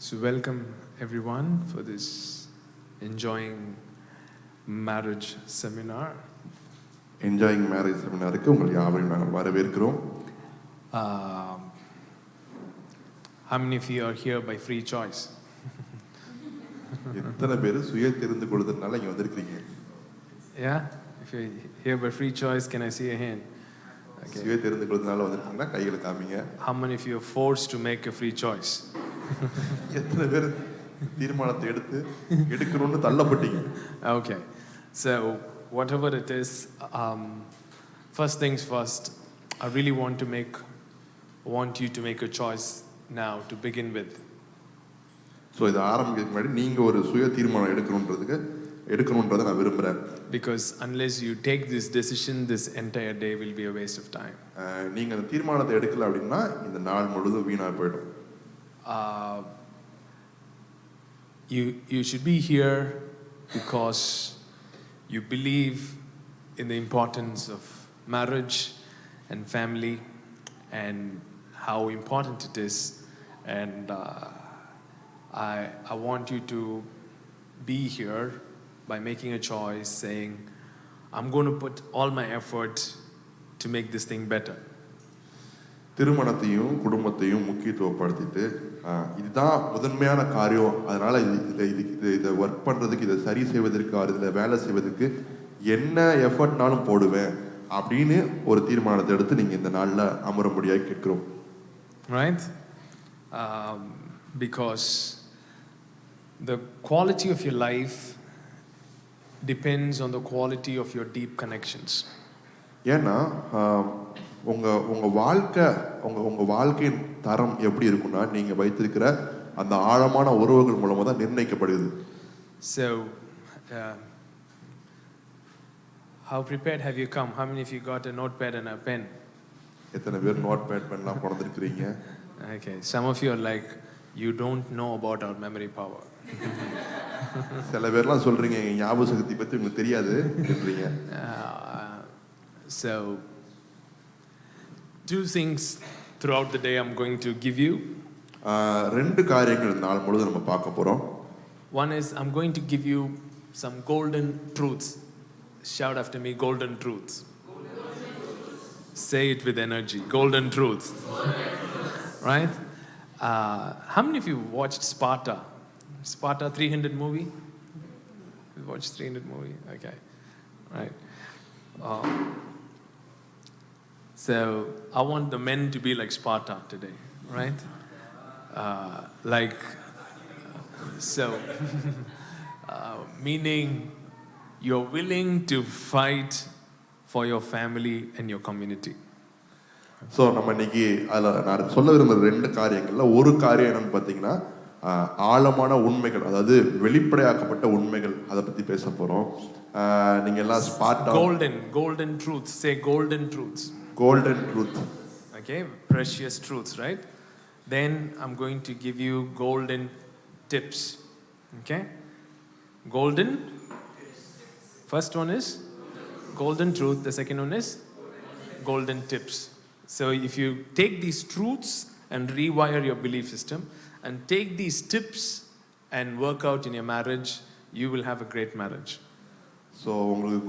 So welcome everyone for this enjoying marriage seminar. Enjoying marriage செமினாருக்கு உங்களை யாவரையும் நாங்கள் வரவேற்கிறோம். How many of you are here by free choice? எத்தனை பேர் சுய தெரிந்து கொள்வதனால இங்க வந்திருக்கீங்க? Yeah, if you're here by free choice, can I see a hand? Okay. சுய தெரிந்து கொள்வதனால வந்திருக்கீங்கன்னா கைகளை காமிங்க. How many of you are forced to make a free choice? எத்தனை பேர் தீர்மானத்தை எடுக்கணும்னு தள்ளப்பட்டீங்க? Okay, so whatever it is, first things first, I really want you to make a choice now to begin with. So இதை ஆரம்பிக்கிறதுக்கு முன்னாடி நீங்கள் ஒரு சுய தீர்மானம் எடுக்கணுன்றதை நான் விரும்புகிறேன். Because unless you take this decision, this entire day will be a waste of time. நீங்கள் அந்த தீர்மானத்தை எடுக்கல அப்படின்னா இந்த நாள் முழுதும் வீணாக போயிடும். You should be here because you believe in the importance of marriage and family and how important it is, and I want you to be here by making a choice saying, I'm going to put all my effort to make this thing better. திருமணத்தையும் குடும்பத்தையும் முக்கியத்துவப்படுத்திட்டு இதுதான் முதன்மையான காரியம், அதனால இதை work பண்றதுக்கு, இதை சரி செய்வதற்கு, இதில் வேலை செய்வதற்கு என்ன எஃபர்ட்னாலும் போடுவேன் அப்படின்னு ஒரு தீர்மானத்தை எடுத்து நீங்க இந்த நாள்ல அமரும்படியாக கேட்கிறோம். Right? Because the quality of your life depends on the quality of your deep connections. ஏன்னா உங்க வாழ்க்கையின் தரம் எப்படி இருக்கும்னா நீங்க வைத்திருக்கிற அந்த ஆழமான உறவுகள் மூலமா தான் நிர்ணயிக்கப்படுது. So how prepared have you come? How many of you got a notepad and a pen? எத்தனை பேர் நோட்பேட் பென்லாம் கொண்டு வந்திருக்கீங்க? Okay, some of you are like, you don't know about our memory power. சில பேர்லாம் சொல்றீங்க ஞாபக சக்தி பத்தி உங்களுக்கு தெரியாது சொல்றீங்க. So two things throughout the day I'm going to give you. ரெண்டு காரியங்கள் நாள் முழுதும் நம்ம பார்க்க போறோம். One is I'm going to give you some golden truths. Shout after me, golden truths. Say it with energy, golden truths. Right? How many of you watched Sparta 300 movie? You watched 300 movie? Okay. Right. So I want the men to be like Sparta today, right? Meaning you're willing to fight for your family and your community. So நம்ம இன்னைக்கு அதில் நான் சொல்ல விரும்புகிற ரெண்டு காரியங்கள்ல ஒரு காரியம் என்னன்னு பார்த்தீங்கன்னா ஆழமான உண்மைகள், அதாவது வெளிப்படையாக்கப்பட்ட உண்மைகள், அதை பற்றி பேச போகிறோம். நீங்கள் எல்லாம் Sparta golden truths. Say golden truths. Golden truth. Okay, precious truths, right? Then I'm going to give you golden tips. Okay? Golden. First one is golden truth. The second one is golden tips. So if you take these truths and rewire your belief system and take these tips and work out in your marriage, you will have a great marriage. So உங்களுக்கு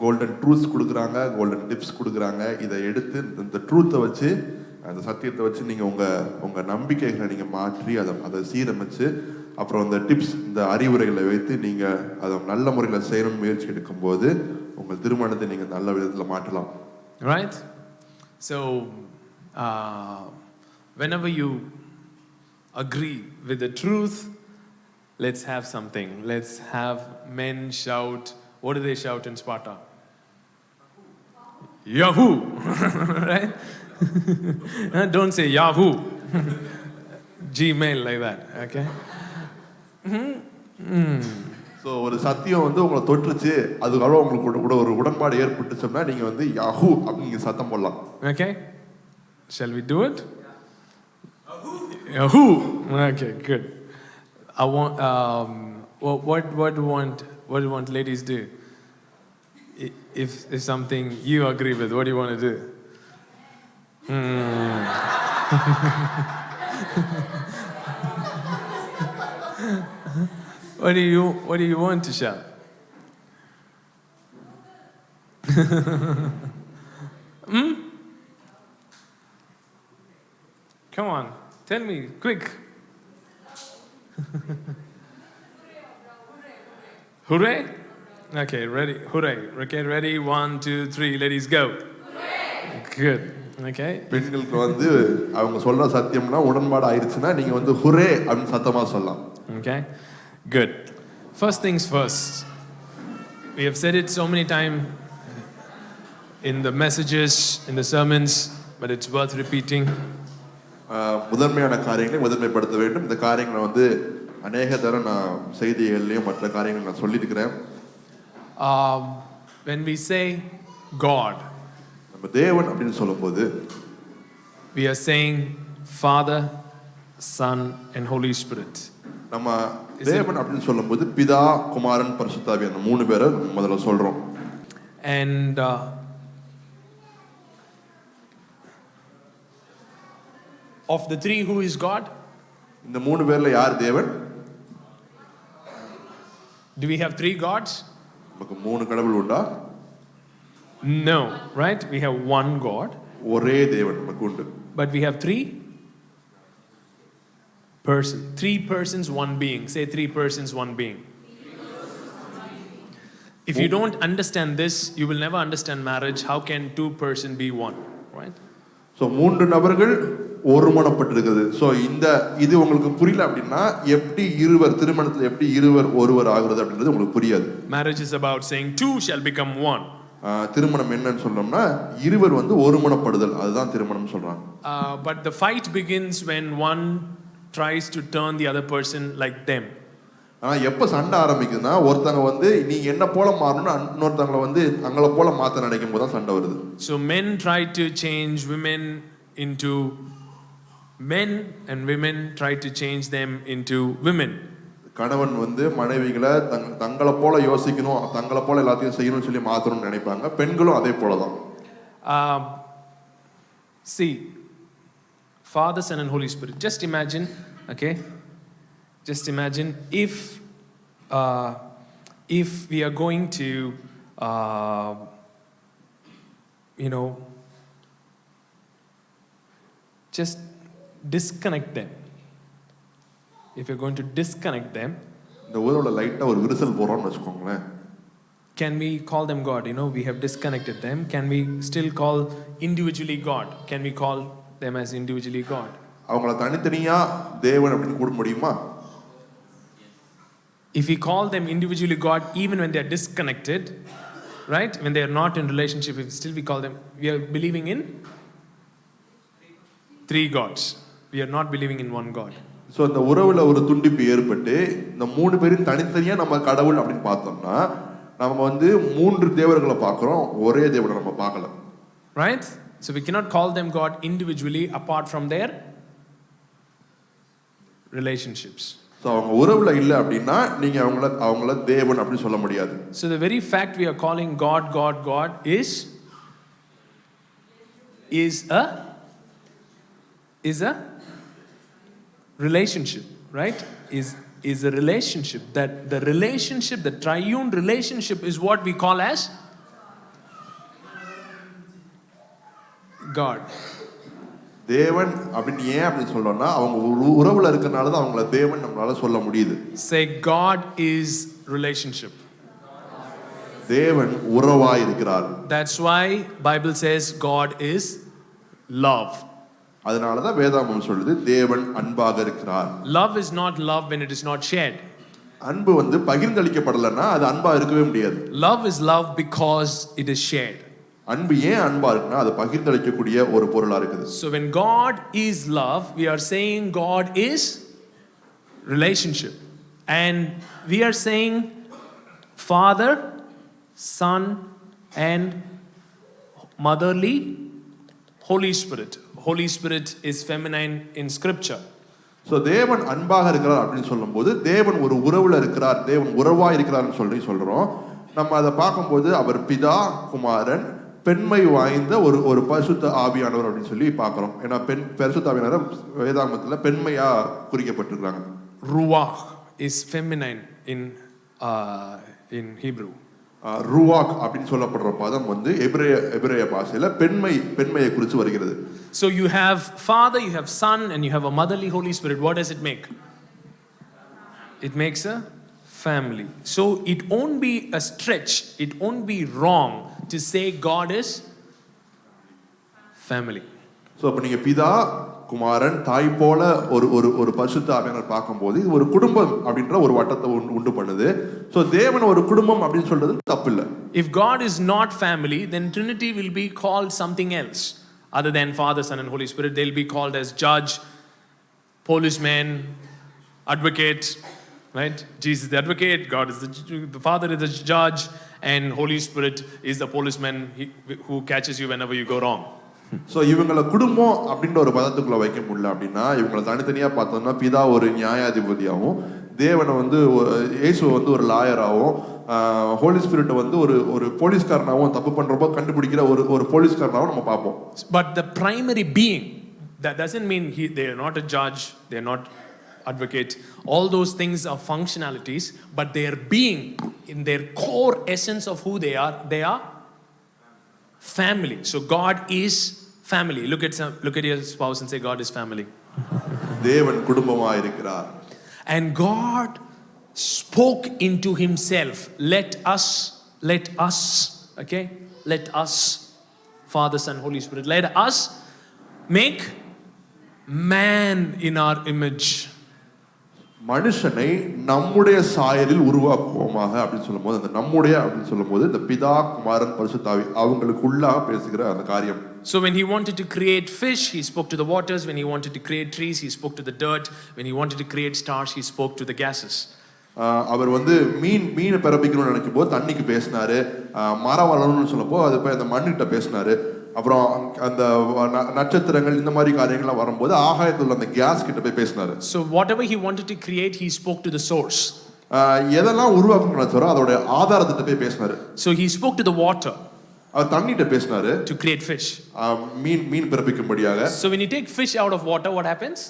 golden truths கொடுக்குறாங்க, golden tips கொடுக்குறாங்க. இதை எடுத்து இந்த ட்ரூத்தை வச்சு, அந்த சத்தியத்தை வச்சு நீங்கள் உங்கள் நம்பிக்கைகளை நீங்கள் மாற்றி அதை சீரமைச்சு, அப்புறம் இந்த டிப்ஸ், இந்த அறிவுரைகளை வைத்து நீங்கள் அதை நல்ல முறையில் செய்யணும்னு முயற்சி எடுக்கும்போது உங்கள் திருமணத்தை நீங்கள் நல்ல விதத்தில் மாற்றலாம். Right? So whenever you agree with the truth, let's have something. Let's have men shout. What do they shout in Sparta? Yahoo! Right? Don't say Yahoo. Gmail like that. Okay? So ஒரு சத்தியம் உங்களை தொற்றுச்சு, அதுக்காக உங்களுக்கு கூட ஒரு உடன்பாடு ஏற்பட்டுச்சோம்னா நீங்கள் Yahoo அப்படின்னு சத்தம் போடலாம். Okay? Shall we do it? Yahoo! Okay, good. I want. What do you want ladies do? If something you agree with, what do you want to do? What do you want to shout? Come on, tell me, quick. Hooray? Okay, ready. Hooray. Okay, ready? 1, 2, 3. Ladies, go. Hooray! Good. Okay. பெண்களுக்கு வந்து அவங்க சொல்ற சத்தியம்னா உடன்பாடு ஆயிருச்சுன்னா நீங்க வந்து ஹுரே அப்படின்னு சத்தமா சொல்லலாம். Okay. Good. First things first. We have said it so many times in the messages, in the sermons, but it's worth repeating. முதன்மையான காரியங்களை முதன்மைப்படுத்த வேண்டும். இந்த காரியங்களை வந்து அநேக தடவை நான் செய்திகள்லையும் மற்ற காரியங்கள் நான் சொல்லியிருக்கிறேன். When we say God, நம்ம தேவன் அப்படின்னு சொல்லும்போது we are saying Father, Son and Holy Spirit. நம்ம தேவன் அப்படின்னு சொல்லும்போது பிதா, குமாரன், பரிசுத்த ஆவியான மூணு பேரை முதல்ல சொல்றோம். And of the three, who is God? இந்த மூணு பேர்ல யார் தேவன்? Do we have three gods? நமக்கு மூணு கடவுள் உண்டா? No, right? We have one God. ஒரே தேவன் நமக்கு உண்டு. But we have three persons, one being. Say 3 persons, one being. If you don't understand this, you will never understand marriage. How can 2 persons be one, right? So மூன்று நபர்கள் ஒருமனப்பட்டிருக்கிறது. So இது உங்களுக்கு புரியல அப்படின்னா எப்படி இருவர் திருமணத்தில் எப்படி இருவர் ஒருவர் ஆகுறது அப்படின்றது உங்களுக்கு புரியாது. Marriage is about saying 2 shall become one. திருமணம் என்னன்னு சொன்னோம்னா இருவர் வந்து ஒருமனப்படுதல், அதுதான் திருமணம் சொல்றாங்க. But the fight begins when one tries to turn the other person like them. ஆனா எப்ப சண்டை ஆரம்பிக்குதுன்னா ஒருத்தங்க வந்து நீ என்ன போல மாறணும்னு இன்னொருத்தங்களை வந்து தங்களை போல மாத்த நினைக்கும் போது தான் சண்டை வருது. So men try to change women into men and women try to change them into women. கணவன் வந்து மனைவிகளை தங்களை போல யோசிக்கணும், தங்களை போல எல்லாத்தையும் செய்யணும்னு சொல்லி மாத்தணும்னு நினைப்பாங்க. பெண்களும் அதே போல தான். See, Father, Son and Holy Spirit. Just imagine, okay? Just imagine if we are going to, just disconnect them. If you're going to disconnect them, இந்த ஊரோட லைட்டா ஒரு விரிசல் போறோம்னு வெச்சுக்கோங்களேன். Can we call them God? We have disconnected them. Can we still call individually God? Can we call them as individually God? அவங்கள தனித்தனியா தேவன் அப்படின்னு கூப்பிட முடியுமா? If we call them individually God, even when they are disconnected, right? When they are not in relationship, if still we call them, we are believing in 3 gods. We are not believing in one God. So இந்த உறவுல ஒரு துண்டிப்பு ஏற்பட்டு இந்த மூணு பேரும் தனித்தனியா நம்ம கடவுள் அப்படின்னு பார்த்தோம்னா நம்ம வந்து 3 தேவர்களை பார்க்கிறோம், ஒரே தேவனை நம்ம பார்க்கல. Right? So we cannot call them God individually apart from their relationships. So அவங்க உறவுல இல்லை அப்படின்னா நீங்க அவங்கள தேவன் அப்படின்னு சொல்ல முடியாது. So the very fact we are calling God is a relationship, right? Is a relationship. That the relationship, the triune relationship is what we call as God. தேவன் அப்படின்னு ஏன் அப்படி சொல்றோம்னா அவங்க உறவுல இருக்கனால தான் அவங்கள தேவன் நம்மளால சொல்ல முடியுது. Say God is relationship. தேவன் உறவாய் இருக்கிறார். That's why Bible says God is love. அதனால தான் வேதாகமம் சொல்லுது தேவன் அன்பாக இருக்கிறார். Love is not love when it is not shared. அன்பு வந்து பகிர்ந்தளிக்கப்படலன்னா அது அன்பா இருக்கவே முடியாது. Love is love because it is shared. அன்பு ஏன் அன்பா இருக்குன்னா அது பகிர்ந்தளிக்கக்கூடிய ஒரு பொருளா இருக்குது. So when God is love, we are saying God is relationship. And we are saying Father, Son and motherly Holy Spirit. Holy Spirit is feminine in scripture. So தேவன் அன்பாக இருக்கிறார் அப்படின்னு சொல்லும்போது தேவன் ஒரு உறவுல இருக்கிறார், தேவன் உறவாய் இருக்கிறார்னு சொல்றோம். நம்ம அதை பார்க்கும்போது அவர் பிதா, குமாரன், பெண்மை வாய்ந்த ஒரு பரிசுத்த ஆவியானவர் அப்படின்னு சொல்லி பார்க்கிறோம். ஏன்னா பரிசுத்த ஆவியானவர் வேதாகமத்தில் பெண்மையா குறிக்கப்பட்டிருக்காங்க. Ruach is feminine in Hebrew. ரூவாக் அப்படின்னு சொல்லப்படுற பதம் வந்து எபிரேய பாஷையில பெண்மையை குறித்து வருகிறது. So you have Father, you have Son, and you have a motherly Holy Spirit. What does it make? It makes a family. So it won't be a stretch, it won't be wrong to say God is family. So அப்போ நீங்கள் பிதா குமாரன் தாய் போல ஒரு பரிசுத்த ஆவியானவர் பார்க்கும்போது இது ஒரு குடும்பம் அப்படின்ற ஒரு வட்டத்தை உண்டு பண்ணுது. ஸோ தேவன் ஒரு குடும்பம் அப்படின்னு சொல்றது தப்பு இல்லை. If God is not family, then Trinity will be called something else other than Father, Son, and Holy Spirit. They'll be called as judge, policeman, advocate, right? Jesus is the advocate, God is the Father is the judge, and Holy Spirit is the policeman who catches you whenever you go wrong. So இவங்களை குடும்பம் அப்படின்ற ஒரு பதத்துக்குள்ள வைக்க முடியல அப்படின்னா இவங்களை தனித்தனியா பார்த்தோம்னா பிதா ஒரு நியாயாதிபதியாகவும் தேவனை வந்து இயேசு வந்து ஒரு லாயராகவும் ஹோலி ஸ்பிரிட் வந்து ஒரு போலீஸ்காரனாகவும் தப்பு பண்றப்போ கண்டுபிடிக்கிற ஒரு போலீஸ்காரனாகவும் நம்ம பார்ப்போம். But the primary being, that doesn't mean they are not a judge, they are not advocate. All those things are functionalities, but their being, in their core essence of who they are family. So God is family. Look at your spouse and say, God is family. தேவன் குடும்பமா இருக்கிறார். And God spoke into himself, let us, okay, let us, Father, Son, Holy Spirit, let us make man in our image. மனுஷனை நம்முடைய சாயலில் உருவாக்குவோமாக அப்படின்னு சொல்லும்போது அந்த நம்முடைய அப்படின்னு சொல்லும்போது இந்த பிதா குமாரன் பரிசுத்த ஆவி அவங்களுக்குள்ளாக பேசுகிற அந்த காரியம். So when he wanted to create fish, he spoke to the waters. When he wanted to create trees, he spoke to the dirt. When he wanted to create stars, he spoke to the gases. அவர் வந்து மீனை பிறப்பிக்கணும்னு நினைக்கும் போது தண்ணிக்கு பேசினாரு, மரம் வளரணும்னு சொன்னப்போ அது போய் அந்த மண்ணிட்ட பேசினாரு. அப்புறம் அந்த நட்சத்திரங்கள் இந்த மாதிரி காரியங்கள்லாம் வரும்போது ஆகாயத்துல அந்த கேஸ் கிட்ட போய் பேசினாரு. So whatever he wanted to create, he spoke to the source. எதெல்லாம் உருவாக்கணும்னு நினைச்சாரோ அதோட ஆதாரத்திட்ட போய் பேசினாரு. So he spoke to the water. அவர் தண்ணிட்ட பேசினாரு to create fish. Mean பிறப்பிக்கும்படியாக. So when you take fish out of water, what happens?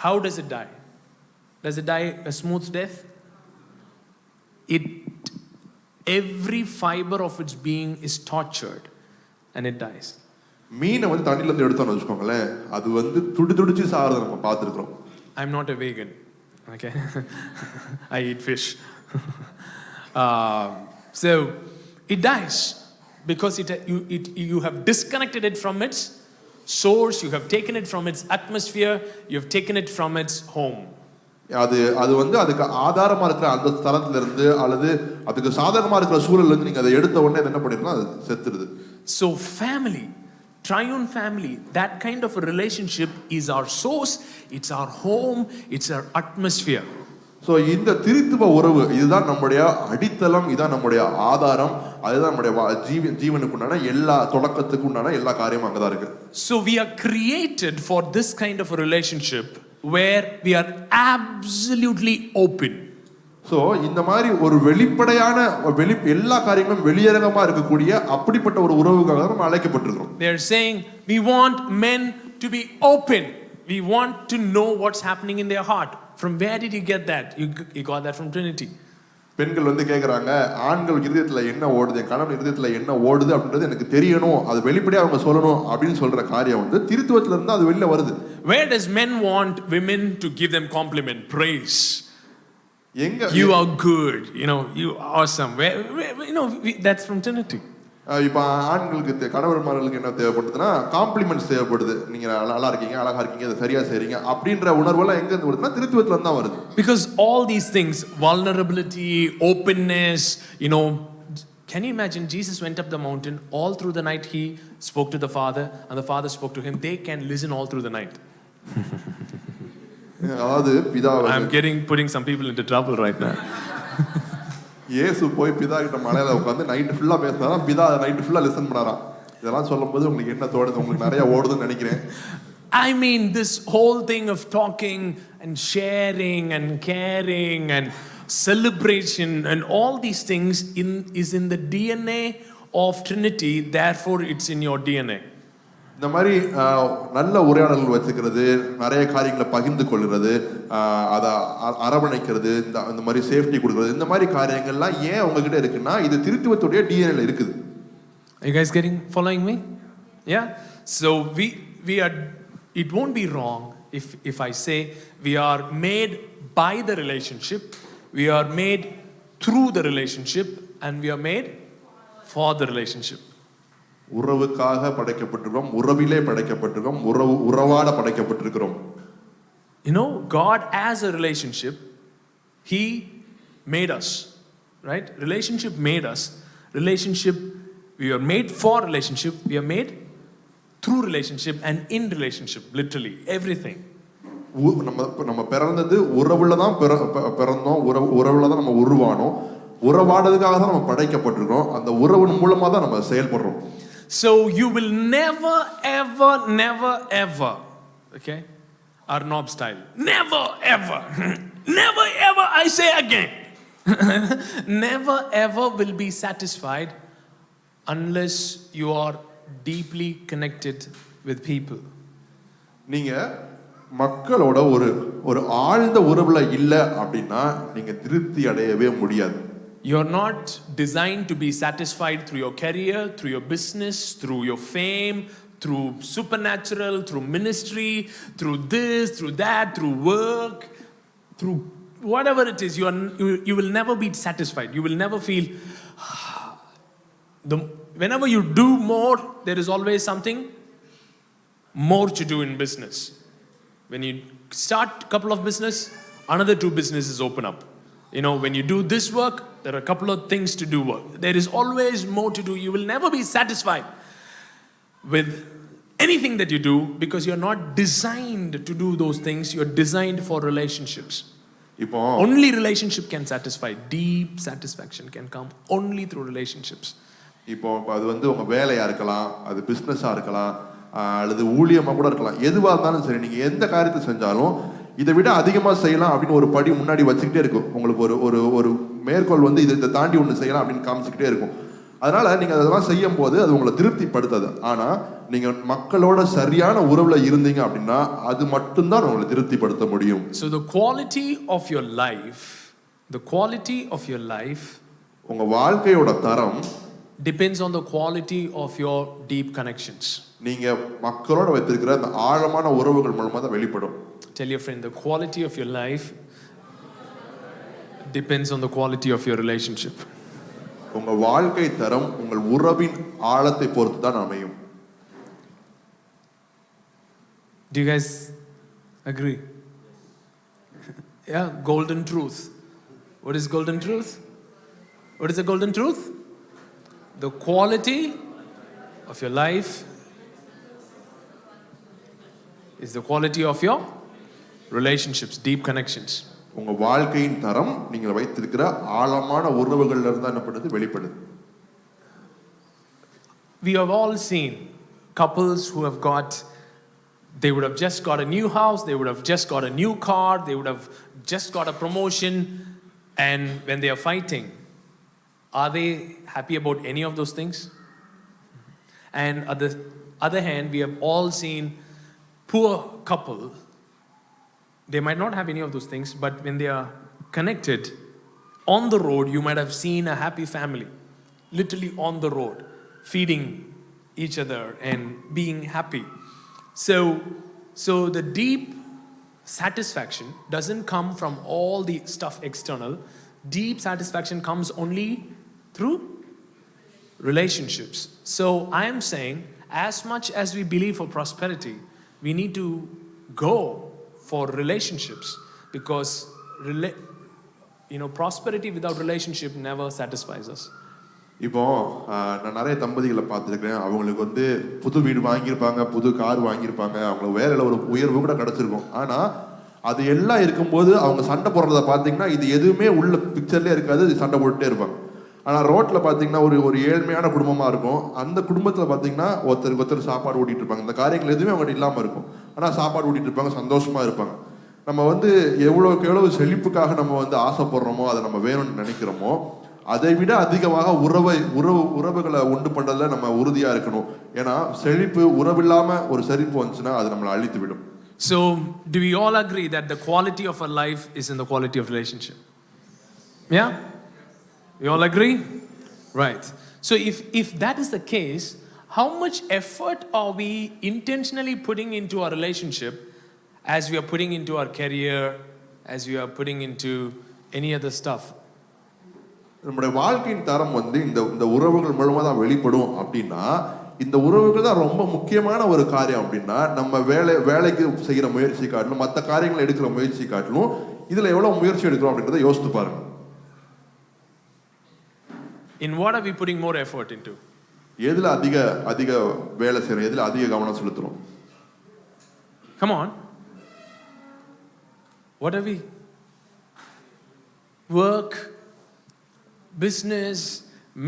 How does it die? Does it die a smooth death? Every fiber of its being is tortured and it dies. மீனை வந்து தண்ணில இருந்து எடுத்தோம்னு வெச்சுக்கோங்களேன், அது வந்து துடிச்சு சாவறத நம்ம பார்த்திருக்கோம். I'm not a vegan. Okay. I eat fish. So it dies because you have disconnected it from its source, you have taken it from its atmosphere, you have taken it from its home. அது வந்து அதுக்கு ஆதாரமா இருக்கிற அந்த ஸ்தலத்துல இருந்து அல்லது அதுக்கு சாதகமா இருக்கிற சூழல்ல இருந்து நீங்க அதை எடுத்த உடனே என்ன பண்ணிருந்தா அது செத்துருது. So family, triune family, that kind of a relationship is our source, it's our home, it's our atmosphere. So இந்த திரித்துவ உறவு இதுதான் நம்முடைய அடித்தளம், இதுதான் நம்முடைய ஆதாரம், அதுதான் நம்முடைய ஜீவனுக்குண்டான எல்லா தொடக்கத்துக்கு உண்டான எல்லா காரியமும் அங்கதான் இருக்கு. So we are created for this kind of a relationship where we are absolutely open. So இந்த மாதிரி ஒரு வெளிப்படையான எல்லா காரியங்களும் வெளியரங்கமா இருக்கக்கூடிய அப்படிப்பட்ட ஒரு உறவுக்காக நம்ம அழைக்கப்பட்டிருக்கிறோம். They are saying we want men to be open. We want to know what's happening in their heart. From where did you get that? You got that from Trinity. பெண்கள் வந்து கேக்குறாங்க, ஆண்கள் இதயத்துல என்ன ஓடுது, கணவன் இதயத்துல என்ன ஓடுது அப்படின்றது எனக்கு தெரியணும், அது வெளிப்படையா அவங்க சொல்லணும் அப்படின்னு சொல்ற காரியம் வந்து திருத்துவத்துல இருந்து அது வெளியில வருது. Where does men want women to give them compliment, praise? You are good, you are awesome. That's from Trinity. இப்ப ஆண்களுக்கு கணவன்மார்களுக்கு என்ன தேவைப்படுதுன்னா காம்ப்ளிமெண்ட்ஸ் தேவைப்படுது. நீங்க நல்லா இருக்கீங்க, அழகா இருக்கீங்க, அதை சரியா செய்றீங்க அப்படின்ற உணர்வெல்லாம் எங்க இருந்து வருதுன்னா திருத்துவத்துல இருந்து தான் வருது. Because all these things, vulnerability, openness, can you imagine Jesus went up the mountain, all through the night he spoke to the Father and the Father spoke to him. They can listen all through the night. அதாவது பிதாவை I'm putting some people into trouble right now. இயேசு போய் பிதா கிட்ட மலையில உட்கார்ந்து night ஃபுல்லா பேசினாராம், பிதா நைட் ஃபுல்லா லிசன் பண்ணாராம். இதெல்லாம் சொல்லும்போது உங்களுக்கு என்ன தோணுது? உங்களுக்கு நிறைய ஓடுதுன்னு நினைக்கிறேன். I mean, this whole thing of talking and sharing and caring and celebration and all these things is in the DNA of Trinity, therefore it's in your DNA. இந்த மாதிரி நல்ல உரையாடல்கள் வச்சுக்கிறது, நிறைய காரியங்களை பகிர்ந்து கொள்கிறது, அதை அரவணைக்கிறது, இந்த மாதிரி சேஃப்டி கொடுக்கறது, இந்த மாதிரி காரியங்கள்லாம் ஏன் உங்ககிட்ட இருக்குன்னா இது திருத்துவத்துடைய டிஎன்ஏல இருக்குது. Are you guys following me? Yeah. So we are. It won't be wrong if I say we are made by the relationship, we are made through the relationship, and we are made for the relationship. உறவுக்காக படைக்கப்பட்டிருக்கிறோம், உறவிலே படைக்கப்பட்டிருக்கிறோம், உறவாட படைக்கப்பட்டிருக்கிறோம். You know, God as a relationship, He made us, right? Relationship made us. Relationship, we are made for relationship, we are made through relationship and in relationship, literally everything. நம்ம பிறந்தது உறவுல தான் பிறந்தோம், உறவுல தான் நம்ம உருவானோம், உறவாடுறதுக்காக தான் நம்ம படைக்கப்பட்டிருக்கோம், அந்த உறவின் மூலமா தான் நம்ம செயல்படுறோம். So you will never ever, okay, Arnob style, never ever I say again, never ever will be satisfied unless you are deeply connected with people. நீங்க மக்களோட ஒரு ஆழ்ந்த உறவுல இல்ல அப்படின்னா நீங்க திருப்தி அடையவே முடியாது. You're not designed to be satisfied through your career, through your business, through your fame, through supernatural, through ministry, through this, through that, through work, through whatever it is. You will never be satisfied. You will never feel whenever you do more, there is always something more to do in business. When you start a couple of business, another 2 businesses open up. You know, when you do this work, there are a couple of things to do work. There is always more to do. You will never be satisfied with anything that you do because you're not designed to do those things. You're designed for relationships. Only relationship can satisfy. Deep satisfaction can come only through relationships. இப்போ அது வந்து உங்க வேலையா இருக்கலாம், அது பிசினஸா இருக்கலாம், அல்லது ஊழியமா கூட இருக்கலாம். எதுவா இருந்தாலும் சரி, நீங்க எந்த காரியத்தை செஞ்சாலும் இதை விட அதிகமா செய்யலாம் அப்படின்னு ஒரு படி முன்னாடி வச்சுக்கிட்டே இருக்கும். உங்களுக்கு ஒரு மேற்கோள் வந்து இதை தாண்டி ஒன்று செய்யலாம் அப்படின்னு காமிச்சுக்கிட்டே இருக்கும். அதனால நீங்க அதெல்லாம் செய்யும் போது அது உங்களை திருப்திப்படுத்தாது. ஆனா நீங்க மக்களோட சரியான உறவுல இருந்தீங்க அப்படின்னா அது மட்டும்தான் உங்களை திருப்திப்படுத்த முடியும். So the quality of your life உங்க வாழ்க்கையோட தரம் depends on the quality of your deep connections. நீங்க மக்களோட வைத்திருக்கிற அந்த ஆழமான உறவுகள் மூலமா தான் வெளிப்படும். Tell your friend, the quality of your life depends on the quality of your relationship. உங்க வாழ்க்கை தரம் உங்கள் உறவின் ஆழத்தை பொறுத்து தான் அமையும். Do you guys agree? Yeah, golden truth. What is golden truth? What is the golden truth? The quality of your life is the quality of your relationships, deep connections. உங்க வாழ்க்கையின் தரம் நீங்கள் வைத்திருக்கிற ஆழமான உறவுகள்ல இருந்து என்னப்படுது வெளிப்படுது. We have all seen couples who have they would have just got a new house, they would have just got a new car, they would have just got a promotion, and when they are fighting, are they happy about any of those things? And on the other hand, we have all seen poor couple. They might not have any of those things, but when they are connected on the road, you might have seen a happy family, literally on the road, feeding each other and being happy. So the deep satisfaction doesn't come from all the stuff external. Deep satisfaction comes only through relationships. So I am saying, as much as we believe for prosperity, we need to go for relationships, because prosperity without relationship never satisfies us. இப்போ நான் நிறைய தம்பதிகளை பார்த்துருக்கேன். அவங்களுக்கு வந்து புது வீடு வாங்கியிருப்பாங்க, புது கார் வாங்கியிருப்பாங்க, அவங்களுக்கு வேலையில் ஒரு உயர்வு கூட கிடைச்சிருக்கும். ஆனால் அது எல்லாம் இருக்கும்போது அவங்க சண்டை போடுறத பார்த்தீங்கன்னா இது எதுவுமே உள்ள பிக்சர்லேயே இருக்காது, சண்டை போட்டுட்டே இருப்பாங்க. ஆனால் ரோட்டில் பார்த்தீங்கன்னா ஒரு ஏழ்மையான குடும்பமாக இருக்கும். அந்த குடும்பத்தில் பார்த்தீங்கன்னா ஒருத்தர் சாப்பாடு ஓட்டிகிட்டு இருப்பாங்க. இந்த காரியங்கள் எதுவுமே அவங்ககிட்ட இல்லாமல் இருக்கும். ஆனால் சாப்பாடு ஓட்டிகிட்டு இருப்பாங்க, சந்தோஷமாக இருப்பாங்க. நம்ம வந்து எவ்வளோக்கு எவ்வளவு செழிப்புக்காக நம்ம வந்து ஆசைப்படுறோமோ, அதை நம்ம வேணும்னு நினைக்கிறோமோ, அதை விட அதிகமாக உறவுகளை உண்டு பண்றதுல நம்ம உறுதியா இருக்கணும். ஏன்னா செழிப்பு உறவில்லாம ஒரு செழிப்பு வந்துச்சுன்னா அது நம்மளை அழித்து விடும். So, do we all agree that the quality of our life is in the quality of relationship? Yeah? We all agree? Right. So, if that is the case, how much effort are we intentionally putting into our relationship as we are putting into our career, as we are putting into any other stuff? நம்முடைய வாழ்க்கையின் தரம் இந்த உறவுகள் மூலமா தான் வெளிப்படும் அப்படின்னா, இந்த உறவுகள் தான் ரொம்ப முக்கியமான ஒரு காரியம் அப்படின்னா, நம்ம வேலைக்கு செய்கிற முயற்சி காட்டிலும் மற்ற காரியங்களை எடுக்கிற முயற்சி காட்டிலும் இதுல எவ்வளவு முயற்சி எடுக்கிறோம் அப்படின்றத யோசித்து பாருங்க. In what are we putting more effort into? எதுல அதிக வேலை செய்றோம், எதுல அதிக கவனம் செலுத்துறோம்? Come on. What are we? Work, business,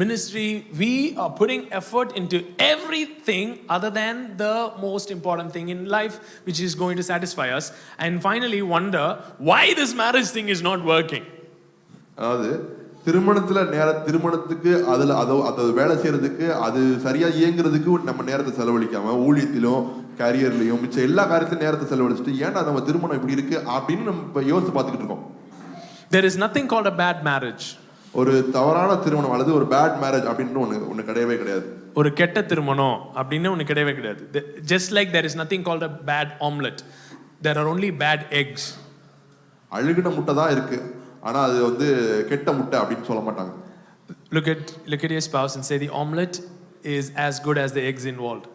ministry, we are putting effort into everything other than the most important thing in life, which is going to satisfy us, and finally wonder why this marriage thing is not working. அதாவது திருமணத்துக்கு அது வேலை செய்யறதுக்கு அது சரியா இயங்குறதுக்கு நம்ம நேரத்தை செலவழிக்காம ஊழியத்திலும் கரியர்லயும் மிச்ச எல்லா காரியத்திலும் நேரத்தை செலவழிச்சுட்டு ஏன்டா நம்ம திருமணம் இப்படி இருக்கு அப்படின்னு நம்ம யோசிச்சு பார்த்துக்கிட்டு இருக்கோம். There is nothing called a bad marriage. ஒரு தவறான திருமணம் அல்லது ஒரு பேட் மேரேஜ் அப்படின்னு ஒண்ணு கிடையவே கிடையாது. ஒரு கெட்ட திருமணம் அப்படின்னு ஒண்ணு கிடையவே கிடையாது. Just like there is nothing called a bad omelette. There are only bad eggs. அழுகின முட்டை தான் இருக்கு. ஆனா அது கெட்ட முட்டை அப்படின்னு சொல்ல மாட்டாங்க. Look at your spouse and say the omelette is as good as the eggs involved.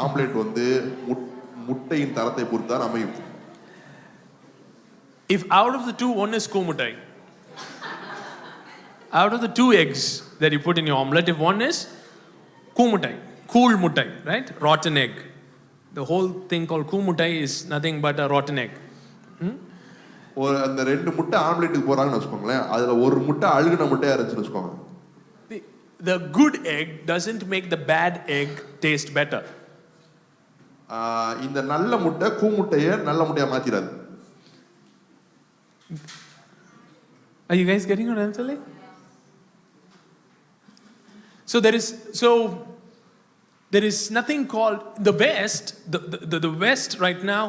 Omelette முட்டையின் தரத்தை பொறுத்து தான் அமையும். If out of the two one is kumuttai, out of the two eggs that you put in your omelette, if one is kumuttai, cool muttai, right? Rotten egg. The whole thing called kumuttai is nothing but a rotten egg. அந்த ரெண்டு முட்டை ஆம்லெட்டுக்கு போறாங்கன்னு வச்சுக்கோங்களேன், அதுல ஒரு முட்டை அழுகின முட்டையா இருந்துச்சுன்னு வச்சுக்கோங்க. The good egg doesn't make the bad egg taste better. இந்த நல்ல முட்டை கூமுட்டையை நல்ல முட்டையா மாத்திராது. Are you guys getting what I'm telling? So there is nothing called the West. The West right now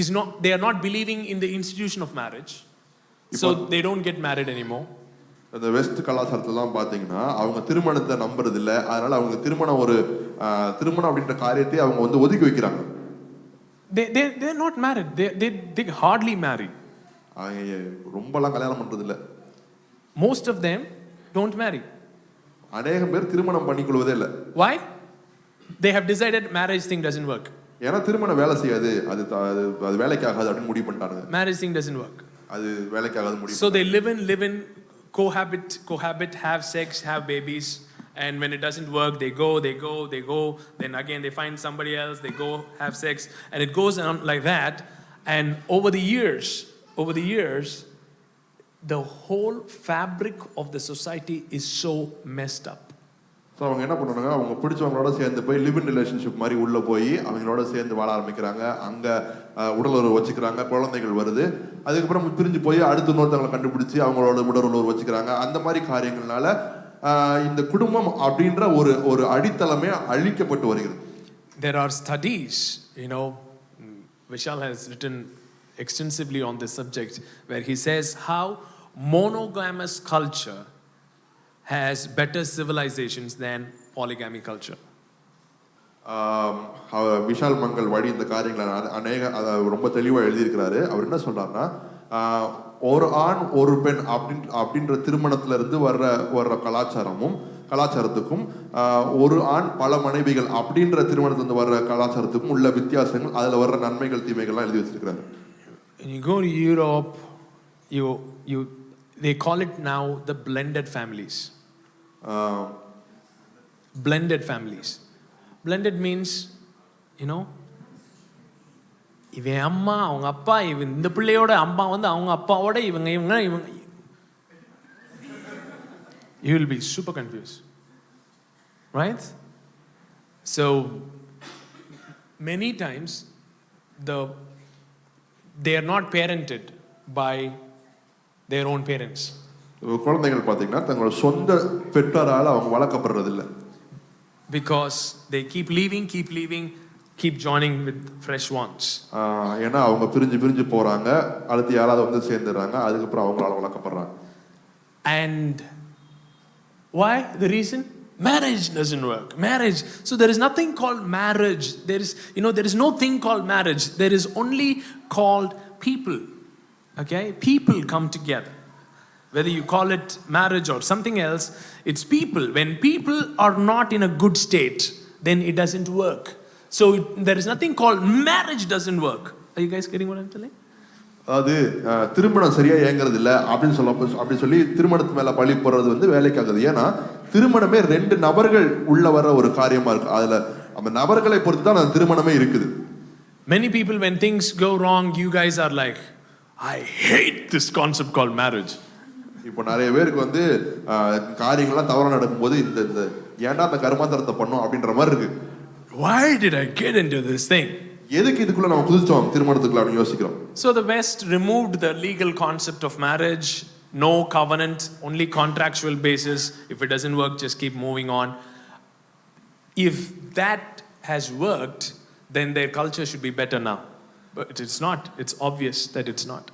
is not. They are not believing in the institution of marriage, so they don't get married anymore. அந்த west கலாச்சாரத்தெல்லாம் பாத்தீங்கன்னா அவங்க திருமணத்தை நம்புறது இல்ல. அதனால அவங்க திருமணம் அப்படின்ற காரியத்தை அவங்க ஒதுக்கி வைக்கிறாங்க. They're not married. They hardly marry. ரொம்பலாம் கல்யாணம் பண்றது இல்ல. Most of them don't marry. அநேகம் பேர் திருமணம் பண்ணிக்கொள்வதே இல்ல. Why? They have decided marriage thing doesn't work. ஏன்னா திருமணம் வேலை செய்யாது, அது வேலைக்கு ஆகாது அப்படின்னு முடிவு பண்ணிட்டாங்க. Marriage thing doesn't work. அது வேலைக்கு ஆகாது முடிவு. So they live in cohabit, have sex, have babies, and when it doesn't work, they go, then again they find somebody else, they go have sex, and it goes on like that. And over the years, the whole fabric of the society is so messed up. So அவங்க என்ன பண்ணுறாங்க, அவங்க பிடிச்சவங்களோட சேர்ந்து போய் live in relationship மாதிரி உள்ளே போய் அவங்களோட சேர்ந்து வாழ ஆரம்பிக்கிறாங்க. அங்கே உடல் உறவு வச்சுக்கிறாங்க, குழந்தைகள் வருது. அதுக்கப்புறம் பிரிஞ்சு போய் அடுத்த இன்னொருத்தவங்களை கண்டுபிடிச்சி அவங்களோட உடல் உறவு வச்சுக்கிறாங்க. அந்த மாதிரி காரியங்கள்னால இந்த குடும்பம் அப்படின்ற ஒரு அடித்தளமே அழிக்கப்பட்டு வருகிறது. There are studies, Vishal has written extensively on this subject, where he says how monogamous culture has better civilizations than polygamy culture. Vishal Mangal வழி இந்த காரியங்களை ரொம்ப தெளிவாக எழுதியிருக்கிறாரு. அவர் என்ன சொல்றாருன்னா, ஒரு ஆண் ஒரு பெண் அப்படின்ற திருமணத்துல இருந்து வர்ற கலாச்சாரத்துக்கும் ஒரு ஆண் பல மனைவிகள் அப்படின்ற திருமணத்துல இருந்து வர்ற கலாச்சாரத்துக்கும் உள்ள வித்தியாசங்கள், அதுல வர்ற நன்மைகள் தீமைகள்லாம் எழுதி வச்சிருக்கிறாரு. When you go to Europe, they call it now the blended families. Blended families. Blended means, இவன் அம்மா அவங்க அப்பா, இவன் இந்த பிள்ளையோட அம்மா அவங்க அப்பாவோட இவங்க you will be super confused, right? So many times they are not parented by their own parents. குழந்தைகள் பாத்தீங்கன்னா தங்களோட சொந்த பெற்றோரால அவங்க வளர்க்கப்படுறது இல்ல. Because they keep leaving, keep joining with fresh ones. ஏன்னா அவங்க பிரிஞ்சு போறாங்க, அடுத்து யாராவது வந்து சேர்ந்துறாங்க, அதுக்கு அப்புறம் அவங்களால வளர்க்கப்படுறாங்க. And why? The reason? Marriage doesn't work. Marriage. So there is nothing called marriage. There is no thing called marriage. There is only called people. Okay? People come together. Whether you call it marriage or something else, it's people. When people are not in a good state, then it doesn't work. So there is nothing called marriage doesn't work. Are you guys getting what I'm telling? அது திருமணம் சரியா இயங்குறது இல்ல அப்படி சொல்லி திருமணத்து மேல பழி போடுறது வந்து வேலைக்காகுது. ஏன்னா திருமணமே ரெண்டு நபர்கள் உள்ள வர ஒரு காரியமா இருக்கு. அதுல அந்த நபர்களை பொறுத்து தான் அந்த திருமணமே இருக்குது. Many people, when things go wrong, you guys are like, I hate this concept called marriage. இப்போ நிறைய பேருக்கு வந்து காரியங்கள்லாம் தவறா நடக்கும்போது இந்த ஏன்டா அந்த கர்மாந்தரத்தை பண்ணோம் அப்படின்ற மாதிரி இருக்கு. Why did I get into this thing? எதுக்கு இதுக்குள்ள நம்ம குதிச்சோம் திருமணத்துக்குள்ள அப்படி யோசிக்கிறோம். So the West removed the legal concept of marriage, no covenant, only contractual basis. If it doesn't work, just keep moving on. If that has worked, then their culture should be better now. But it's not. It's obvious that it's not.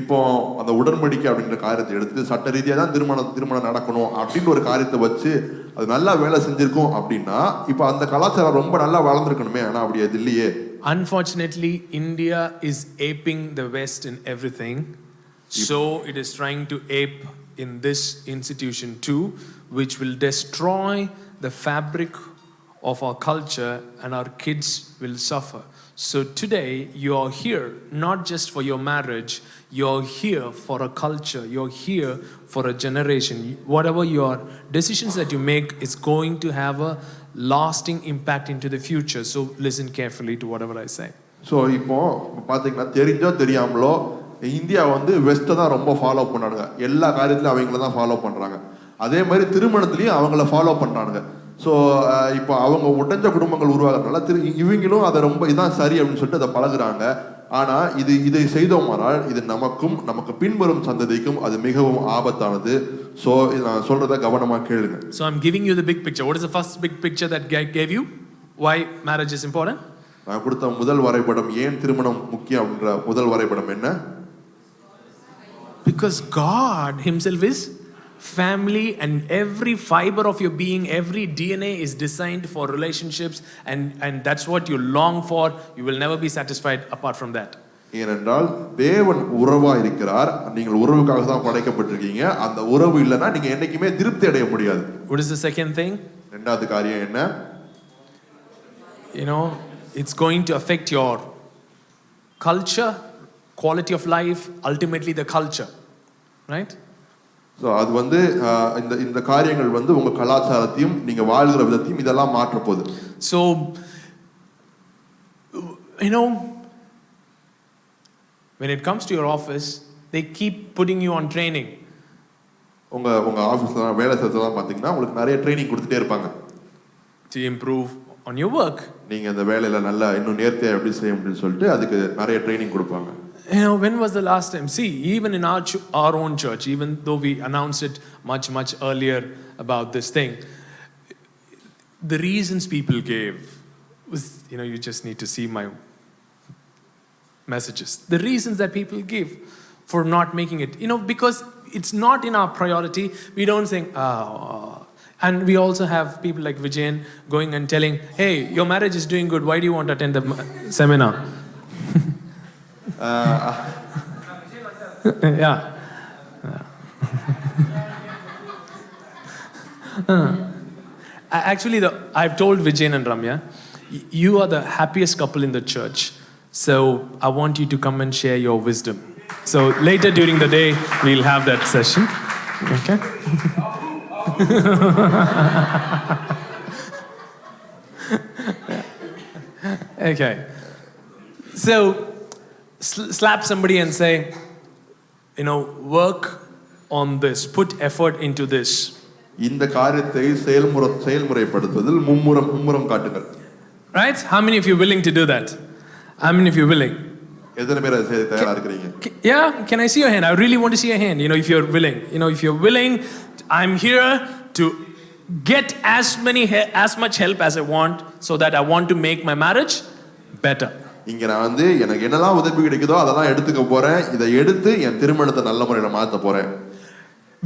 இப்போ அந்த உடன்படிக்கை அப்படின்ற காரியத்தை எடுத்து சட்ட ரீதியா தான் திருமணம் நடக்கணும் அப்படின்னு ஒரு காரியத்தை வச்சு அது நல்லா வேலை செஞ்சிருக்கும் அப்படின்னா இப்போ அந்த கலாச்சாரம் ரொம்ப நல்லா வளர்ந்துருக்கணுமே. ஆனா அப்படி அது இல்லையே. Unfortunately, India is aping the West in everything. So it is trying to ape in this institution too, which will destroy the fabric of our culture and our kids will suffer. So today you are here not just for your marriage, you're here for a culture, you're here for a generation. Whatever your decisions that you make is going to have a lasting impact into the future. So listen carefully to whatever I say. So இப்போ பாத்தீங்கன்னா தெரிஞ்சோ தெரியாமலோ India வந்து வெஸ்ட்டை தான் ரொம்ப follow பண்ணானுங்க. எல்லா காரியத்திலும் அவங்கள தான் ஃபாலோ பண்றாங்க. அதே மாதிரி திருமணத்திலையும் அவங்கள ஃபாலோ பண்றானுங்க. ஸோ இப்போ அவங்க உடைஞ்ச குடும்பங்கள் உருவாகிறதுனால இவங்களும் அதை ரொம்ப இதான் சரி அப்படின்னு சொல்லிட்டு அதை பழகுறாங்க. ஆனா இதை செய்தோமானால் இது நமக்கு பின்வரும் சந்ததிக்கும் அது மிகவும் ஆபத்தானது. ஸோ நான் சொல்றத கவனமா கேளுங்க. So I'm giving you the big picture. What is the first big picture that I gave you? Why marriage is important? நான் கொடுத்த முதல் வரைபடம் ஏன் திருமணம் முக்கியம் அப்படின்ற முதல் வரைபடம் என்ன? Because God himself is family, and every fiber of your being, every DNA is designed for relationships, and that's what you long for. You will never be satisfied apart from that. ஏனென்றால் தேவன் உறவா இருக்கிறார். நீங்கள் உறவுக்காக தான் படைக்கப்பட்டிருக்கீங்க. அந்த உறவு இல்லனா நீங்க என்னைக்குமே திருப்தி அடைய முடியாது. What is the second thing? இரண்டாவது காரியம் என்ன? It's going to affect your culture, quality of life, ultimately the culture, right? So அது வந்து இந்த காரியங்கள் வந்து உங்க கலாச்சாரத்தையும் நீங்க வாழ்கிற விதத்தையும் இதெல்லாம் மாற்ற போகுது. So when it comes to your office, they keep putting you on training. உங்க ஆபீஸ்ல வேலை செய்யறதா பாத்தீங்கன்னா உங்களுக்கு நிறைய ட்ரெய்னிங் கொடுத்துட்டே இருப்பாங்க. To improve on your work. நீங்க அந்த வேலையில நல்லா இன்னும் நேர்த்தியா எப்படி செய்ய முடியும்னு சொல்லிட்டு அதுக்கு நிறைய ட்ரெய்னிங் கொடுப்பாங்க. When was the last time? See, even in our own church, even though we announced it much earlier about this thing, the reasons people gave was, you just need to see my messages. The reasons that people give for not making it, because it's not in our priority. We don't think, and we also have people like Vijayan going and telling, hey, your marriage is doing good. Why do you want to attend the seminar? Yeah. Actually, I've told Vijayan and Ramya, you are the happiest couple in the church. So I want you to come and share your wisdom. So later during the day, we'll have that session. Okay? Okay. So slap somebody and say, work on this, put effort into this. இந்த காரியத்தை செயல்முறைப்படுத்துவதில் மும்முரம் காட்டுங்கள். Right? How many of you willing to do that? How many of you willing? எத்தனை பேர் அதை செய்ய தயாரா இருக்கிறீங்க? Yeah, can I see your hand? I really want to see your hand. If you're willing. If you're willing, I'm here to get as much help as I want, so that I want to make my marriage better. இங்க நான் வந்து எனக்கு என்னெல்லாம் உதவி கிடைக்குதோ அதெல்லாம் எடுத்துக்க போறேன். இதை எடுத்து என் திருமணத்தை நல்ல முறையில் மாத்த போறேன்.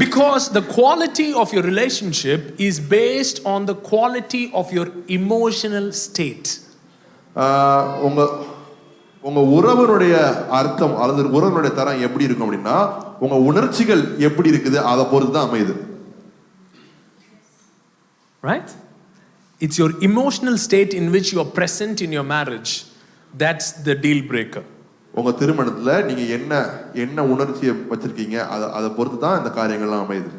Because the quality of your relationship is based on the quality of your emotional state. உங்க உங்க உறவனுடைய அர்த்தம் அல்லது உறவனுடைய தரம் எப்படி இருக்கும் அப்படின்னா உங்க உணர்ச்சிகள் எப்படி இருக்குது அதை பொறுத்து தான் அமையுது. Right? It's your emotional state in which you are present in your marriage. That's the deal breaker. உங்க திருமணத்துல நீங்க என்ன உணர்ச்சியை வச்சிருக்கீங்க அதை பொறுத்து தான் இந்த காரியங்கள்லாம் அமையுது.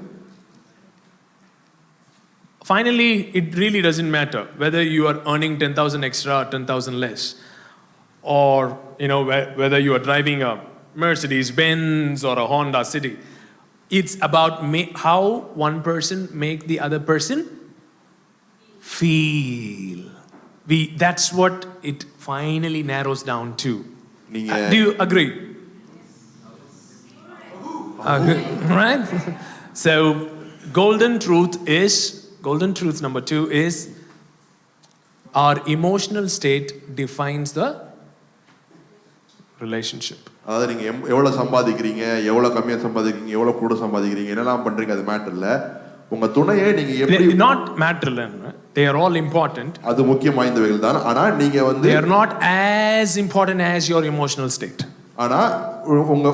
Finally, it really doesn't matter whether you are earning 10,000 extra or 10,000 less, or whether you are driving a Mercedes Benz or a Honda City. It's about how one person make the other person feel. That's what it finally narrows down to. Do you agree? Right? So golden truth number 2 is our emotional state defines the relationship. அதாவது நீங்க எவ்வளவு சம்பாதிக்கிறீங்க, எவ்வளவு கம்மியா சம்பாதிக்கிறீங்க, எவ்வளவு கூட சம்பாதிக்கிறீங்க, என்னெல்லாம் பண்றீங்க அது மேட்டர் இல்ல. உங்க துணையை நீங்க எப்படி not matter, they are all important. அது முக்கியம் வாய்ந்தவைகள் தான். ஆனா நீங்க வந்து they are not as important as your emotional state. ஆனா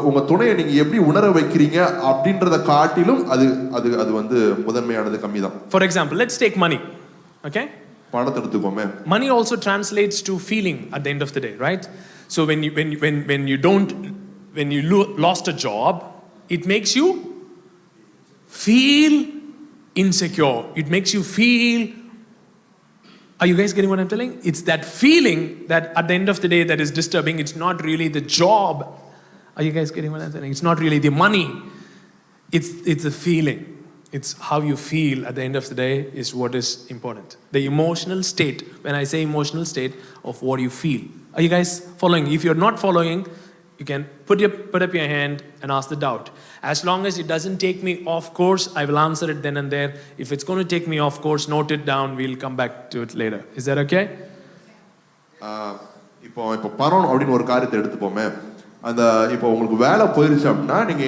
உங்க துணையை நீங்க எப்படி உணர வைக்கிறீங்க அப்படின்றத காட்டிலும் அது வந்து முதன்மையானது கம்மிதான். For example, let's take money. Okay? பணத்தை எடுத்துக்கோமே. Money also translates to feeling at the end of the day, right? So when you lost a job, it makes you feel insecure. It makes you feel. Are you guys getting what I'm telling? It's that feeling that at the end of the day that is disturbing. It's not really the job. Are you guys getting what I'm telling? It's not really the money. It's a feeling. It's how you feel at the end of the day is what is important. The emotional state. When I say emotional state of what you feel. Are you guys following? If you're not following, you can put up your hand and ask the doubt. As long as it doesn't take me off course, I will answer it then and there. If it's going to take me off course, note it down. We'll come back to it later. Is that okay? இப்போ பணம் அப்படின்னு ஒரு காரியத்தை எடுத்துப்போமே. அந்த இப்போ உங்களுக்கு வேலை போயிருச்சு அப்படின்னா நீங்க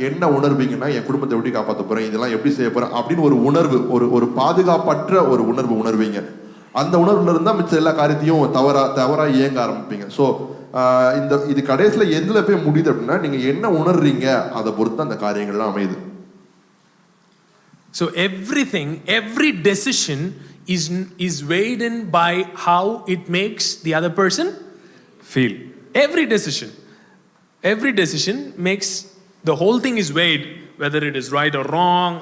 என்ன உணர்வீங்கன்னா என் குடும்பத்தை எப்படி காப்பாற்ற போறேன், இதெல்லாம் எப்படி செய்ய போறேன் அப்படின்னு ஒரு உணர்வு, ஒரு பாதுகாப்பற்ற ஒரு உணர்வீங்க. அந்த உணர்வுல இருந்தா மிச்ச எல்லா காரியத்தையும் தவறா இயங்க ஆரம்பிப்பீங்க. ஸோ இது கடைசியில் எதுல போய் முடியுது அப்படின்னா நீங்க என்ன உணர்றீங்க அதை பொறுத்து அந்த காரியங்கள்லாம் அமையுது. So every decision is weighed in by how it makes the other person feel. Every decision makes the whole thing is weighed, whether it is right or wrong.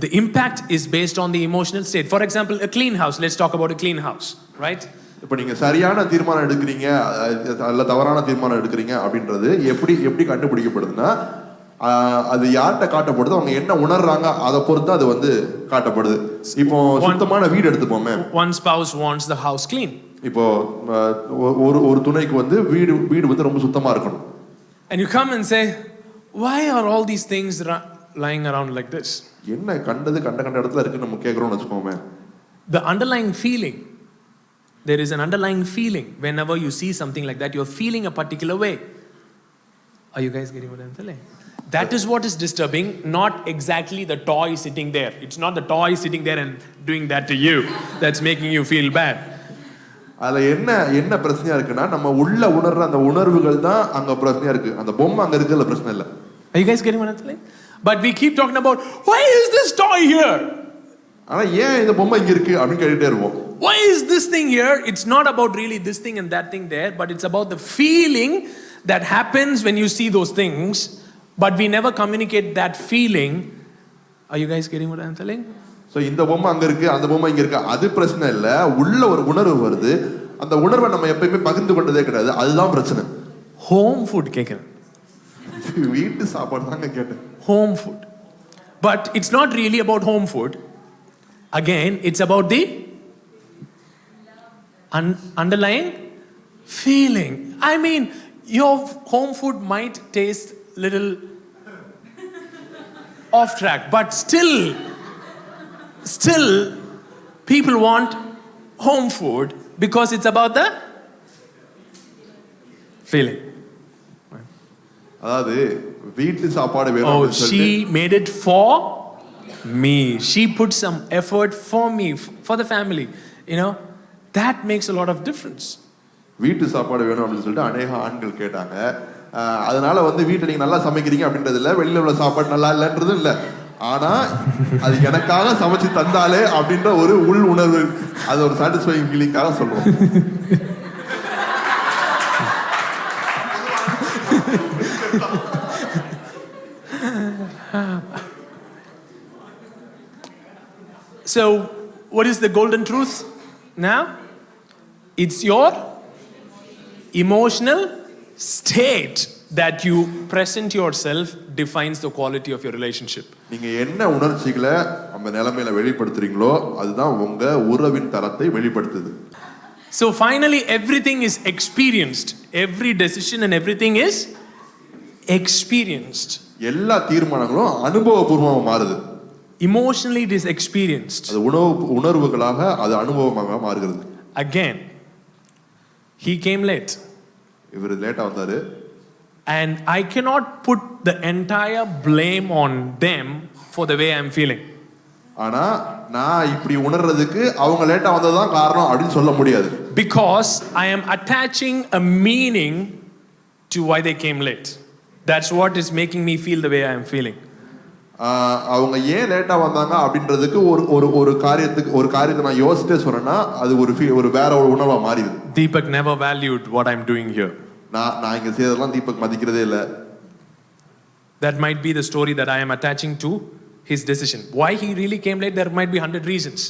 The impact is based on the emotional state. For example, a clean house. Let's talk about a clean house, right? இப்போ நீங்க சரியான தீர்மானம் எடுக்கிறீங்க அல்ல தவறான தீர்மானம் எடுக்கிறீங்க அப்படின்றது எப்படி கண்டுபிடிக்கப்படுதுன்னா அது யார்கிட்ட காட்டப்படுது, அவங்க என்ன உணர்றாங்க அதை பொறுத்து அது வந்து காட்டப்படுது. இப்போ சுத்தமான வீடு எடுத்துப்போமே. One spouse wants the house clean. இப்போ ஒரு துணைக்கு வந்து வீடு வந்து ரொம்ப சுத்தமா இருக்கணும். And you come and say, why are all these things lying around like this? என்ன கண்ட இடத்துல இருக்கு நம்ம கேக்குறோம்னு வெச்சுக்கோமே. The underlying feeling, there is an underlying feeling. Whenever you see something like that, you're feeling a particular way. Are you guys getting what I'm telling? That is what is disturbing, not exactly the toy sitting there. It's not the toy sitting there and doing that to you that's making you feel bad. அதுல என்ன பிரச்சனையா இருக்குன்னா நம்ம உள்ள உணர்ற அந்த உணர்வுகள் தான் அங்க பிரச்சனையா இருக்கு. அந்த பொம்மை அங்க இருக்குல்ல பிரச்சனை இல்ல. Are you guys getting what I'm telling? But we keep talking about, why is this toy here? ஆனா ஏன் இந்த பொம்மை இங்க இருக்கு அப்படி கேட்டுட்டே இருப்போம். Why is this thing here? It's not about really this thing and that thing there, but it's about the feeling that happens when you see those things, but we never communicate that feeling. Are you guys getting what I'm telling? So இந்த பொம்மை அங்க இருக்கு, அந்த பொம்மை இங்க இருக்கு, அது பிரச்சனை இல்ல. உள்ள ஒரு உணர்வு வருது, அந்த உணர்வை நம்ம எப்பயுமே பகிர்ந்து கொண்டதே கிடையாது. அதுதான் பிரச்சனை. Home food கேக்குறேன். வீட்டு சாப்பாடு தாங்க கேட்டேன். Home food. But it's not really about home food. Again, it's about the underlying feeling. I mean, your home food might taste little off track, but still people want home food because it's about the feeling. அதாவது வீட்டு சாப்பாடு வேணும் Oh, அப்படின்னு சொல்லிட்டு she made it for me. She put some effort for me, for the family. You know, that makes a lot of difference. வீட்டு சாப்பாடு வேணும் அப்படின்னு சொல்லிட்டு அநேக ஆண்கள் கேட்டாங்க. அதனால வந்து வீட்டை நீங்க நல்லா சமைக்கிறீங்க அப்படின்றது இல்ல, வெளியில உள்ள சாப்பாடு நல்லா இல்லைன்றது இல்ல. ஆனா அது எனக்காக சமைச்சு தந்தாலே அப்படின்ற ஒரு உள் உணர்வு, அது ஒரு சாட்டிஸ்ஃபைங் ஃபீலிங்காக சொல்றோம். So, what is the golden truth now? It's your emotional state that you present yourself defines the quality of your relationship. நீங்க என்ன உணர்ச்சிகளை அந்த நிலைமையில வெளிப்படுத்துறீங்களோ அதுதான் உங்க உறவின் தரத்தை வெளிப்படுத்துது. So finally everything is experienced. Every decision and everything is experienced. எல்லா தீர்மானங்களும் அனுபவபூர்வமா மாறுது. Emotionally it is experienced. அது உணர்வுகளாக அது அனுபவமாக மாறுகிறது. Again, he came late. இவர் லேட்டா வந்தாரு. And I cannot put the entire blame on them for the way I'm feeling. ஆனா நான் இப்படி உணர்றதுக்கு அவங்க லேட்டா வந்ததுதான் காரணம் அப்படின்னு சொல்ல முடியாது. Because I am attaching a meaning to why they came late. That's what is making me feel the way I am feeling. அவங்க ஏன் லேட்டா வந்தாங்க அப்படின்றதுக்கு ஒரு காரியத்தை நான் யோசிச்சே சொன்னேன்னா அது ஒரு வேற ஒரு உணர்வா மாறிடுது. Deepak never valued what I'm doing here. நான் இங்க செய்யறதெல்லாம் தீபக் மதிக்கிறதே இல்ல. That might be the story that I am attaching to his decision. Why he really came late, there might be 100 reasons.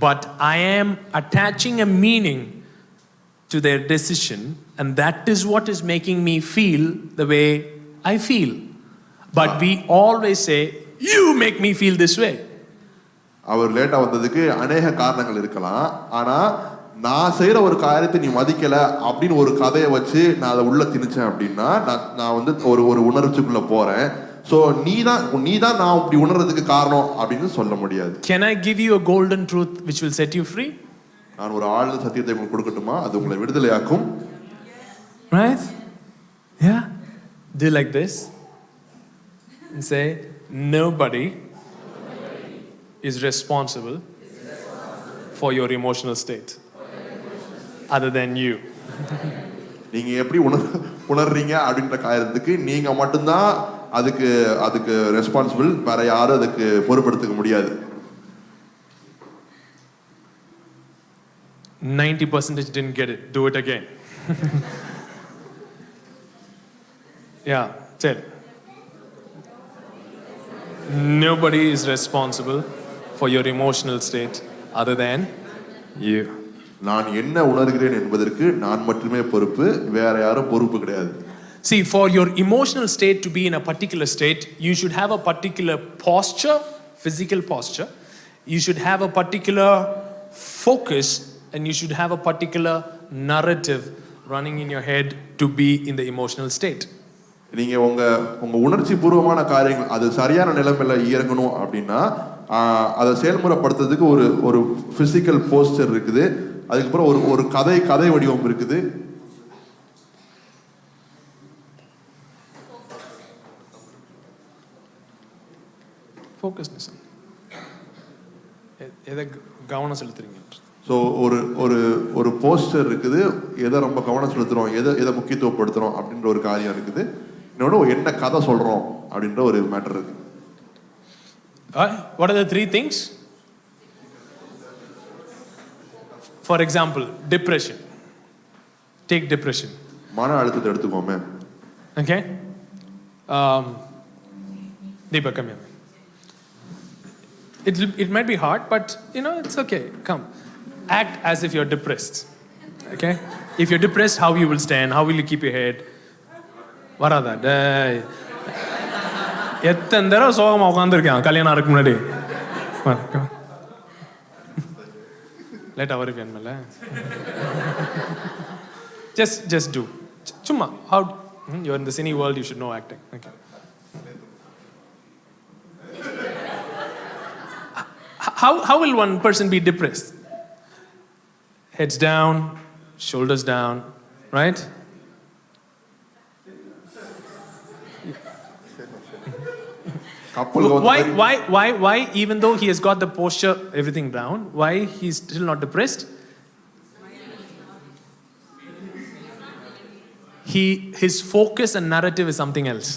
But I am attaching a meaning to their decision, and that is what is making me feel the way I feel. But we always say, you make me feel this way. அவர் லேட்டா வந்ததுக்கு அநேக காரணங்கள் இருக்கலாம். ஆனா நான் செய்யற ஒரு காரியத்தை நீ மதிக்கல அப்படின்னு ஒரு கதையை வச்சு நான் அதை உள்ள திணிச்சேன் அப்படின்னா நான் வந்து ஒரு உணர்ச்சிக்குள்ள போறேன். சோ நீதான் நான் இப்படி உணர்றதுக்கு காரணம் அப்படின்னு சொல்ல முடியாது. Can I give you a golden truth which will set you free? நான் ஒரு ஆழ்ந்த சத்தியத்தை உங்களுக்கு கொடுக்கட்டுமா? அது உங்களை விடுதலையாக்கும். Right? Yeah. Do like this and say, nobody is responsible for your emotional state other than you. நீங்க எப்படி உணர்றீங்க அப்படின்ற காரியத்துக்கு நீங்க மட்டும்தான் அதுக்கு ரெஸ்பான்சிபிள், வேற யாரும் அதுக்கு பொறுப்பெடுத்துக்க முடியாது. 90% didn't get it. Do it again. Yeah, tell. Nobody is responsible for your emotional state other than you. நான் என்ன உணர்கிறேன் என்பதற்கு நான் மட்டுமே பொறுப்பு, வேற யாரும் பொறுப்பு கிடையாது. See, for your emotional state to be in a particular state, you should have a particular posture, physical posture. You should have a particular focus, and you should have a particular narrative running in your head to be in the emotional state. நீங்க உங்க உணர்ச்சி பூர்வமான காரியங்கள் அது சரியான நிலைமையில இறங்கணும் அப்படின்னா அதை செயல்முறைப்படுத்துறதுக்கு ஒரு பிசிக்கல் போஸ்டர் இருக்குது. அதுக்கப்புறம் ஒரு கதை வடிவம் இருக்குது. ஃபோக்கஸ்னஸ் எதை கவனம் செலுத்துறீங்க? ஸோ ஒரு போஸ்டர் இருக்குது, எதை ரொம்ப கவனம் செலுத்துறோம், எதை முக்கியத்துவப்படுத்துறோம் அப்படின்ற ஒரு காரியம் இருக்குது. இன்னொன்று என்ன கதை சொல்றோம் அப்படின்ற ஒரு மேட்டர் இருக்கு. What are the three things? For example, depression. Take depression. மன அழுத்தத்தை எடுத்துக்கோமே. Okay. Deepak, come here. It might be hard, but it's okay. Come. Act as if you're depressed. Okay? If you're depressed, how you will stand? How will you keep your head? வராதா? எத்தனை தடவை சோகமா உட்காந்துருக்கேன் கல்யாணம் இருக்கு முன்னாடி. லேட்டா வருவேன் மேல. Just do. Chumma, how? You're in the cine world, you should know acting. Okay. How will one person be depressed? Heads down, shoulders down, right? Why, even though he has got the posture, everything down, why he's still not depressed? His focus and narrative is something else.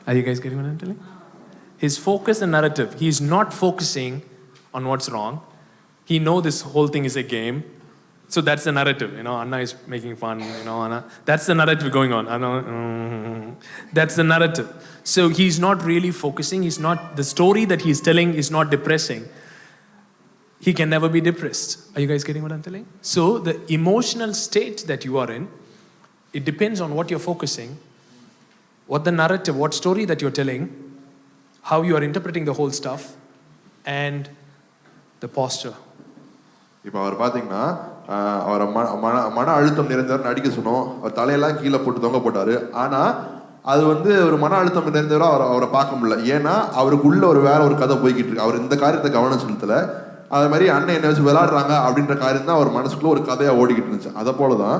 Are you guys getting what I'm telling? His focus and narrative, he's not focusing on what's wrong. He knows this whole thing is a game. So that's the narrative, Anna is making fun, Anna. That's the narrative going on. Anna, that's the narrative. So he's not really focusing. The story that he's telling is not depressing. He can never be depressed. Are you guys getting what I'm telling? So the emotional state that you are in, it depends on what you're focusing, what the narrative, what story that you're telling, how you are interpreting the whole stuff, and the posture. இப்போ அவர் பார்த்தீங்கன்னா அவரை மன அழுத்தம் நிறைந்தவர் நடிக்க சொன்னோம். அவர் தலையெல்லாம் கீழே போட்டு தொங்க போட்டாரு. ஆனால் அது ஒரு மன அழுத்தம் நிறைந்தவராக அவரை பார்க்க முடியல. ஏன்னா அவருக்குள்ள வேற ஒரு கதை போய்கிட்டு இருக்கு. அவர் இந்த காரியத்தை கவனம் செலுத்தலை. அது மாதிரி அண்ணன் என்ன வச்சு விளையாடுறாங்க அப்படின்ற காரியம் தான் அவர் மனசுக்குள்ள ஒரு கதையாக ஓடிக்கிட்டு இருந்துச்சு. அதை போல தான்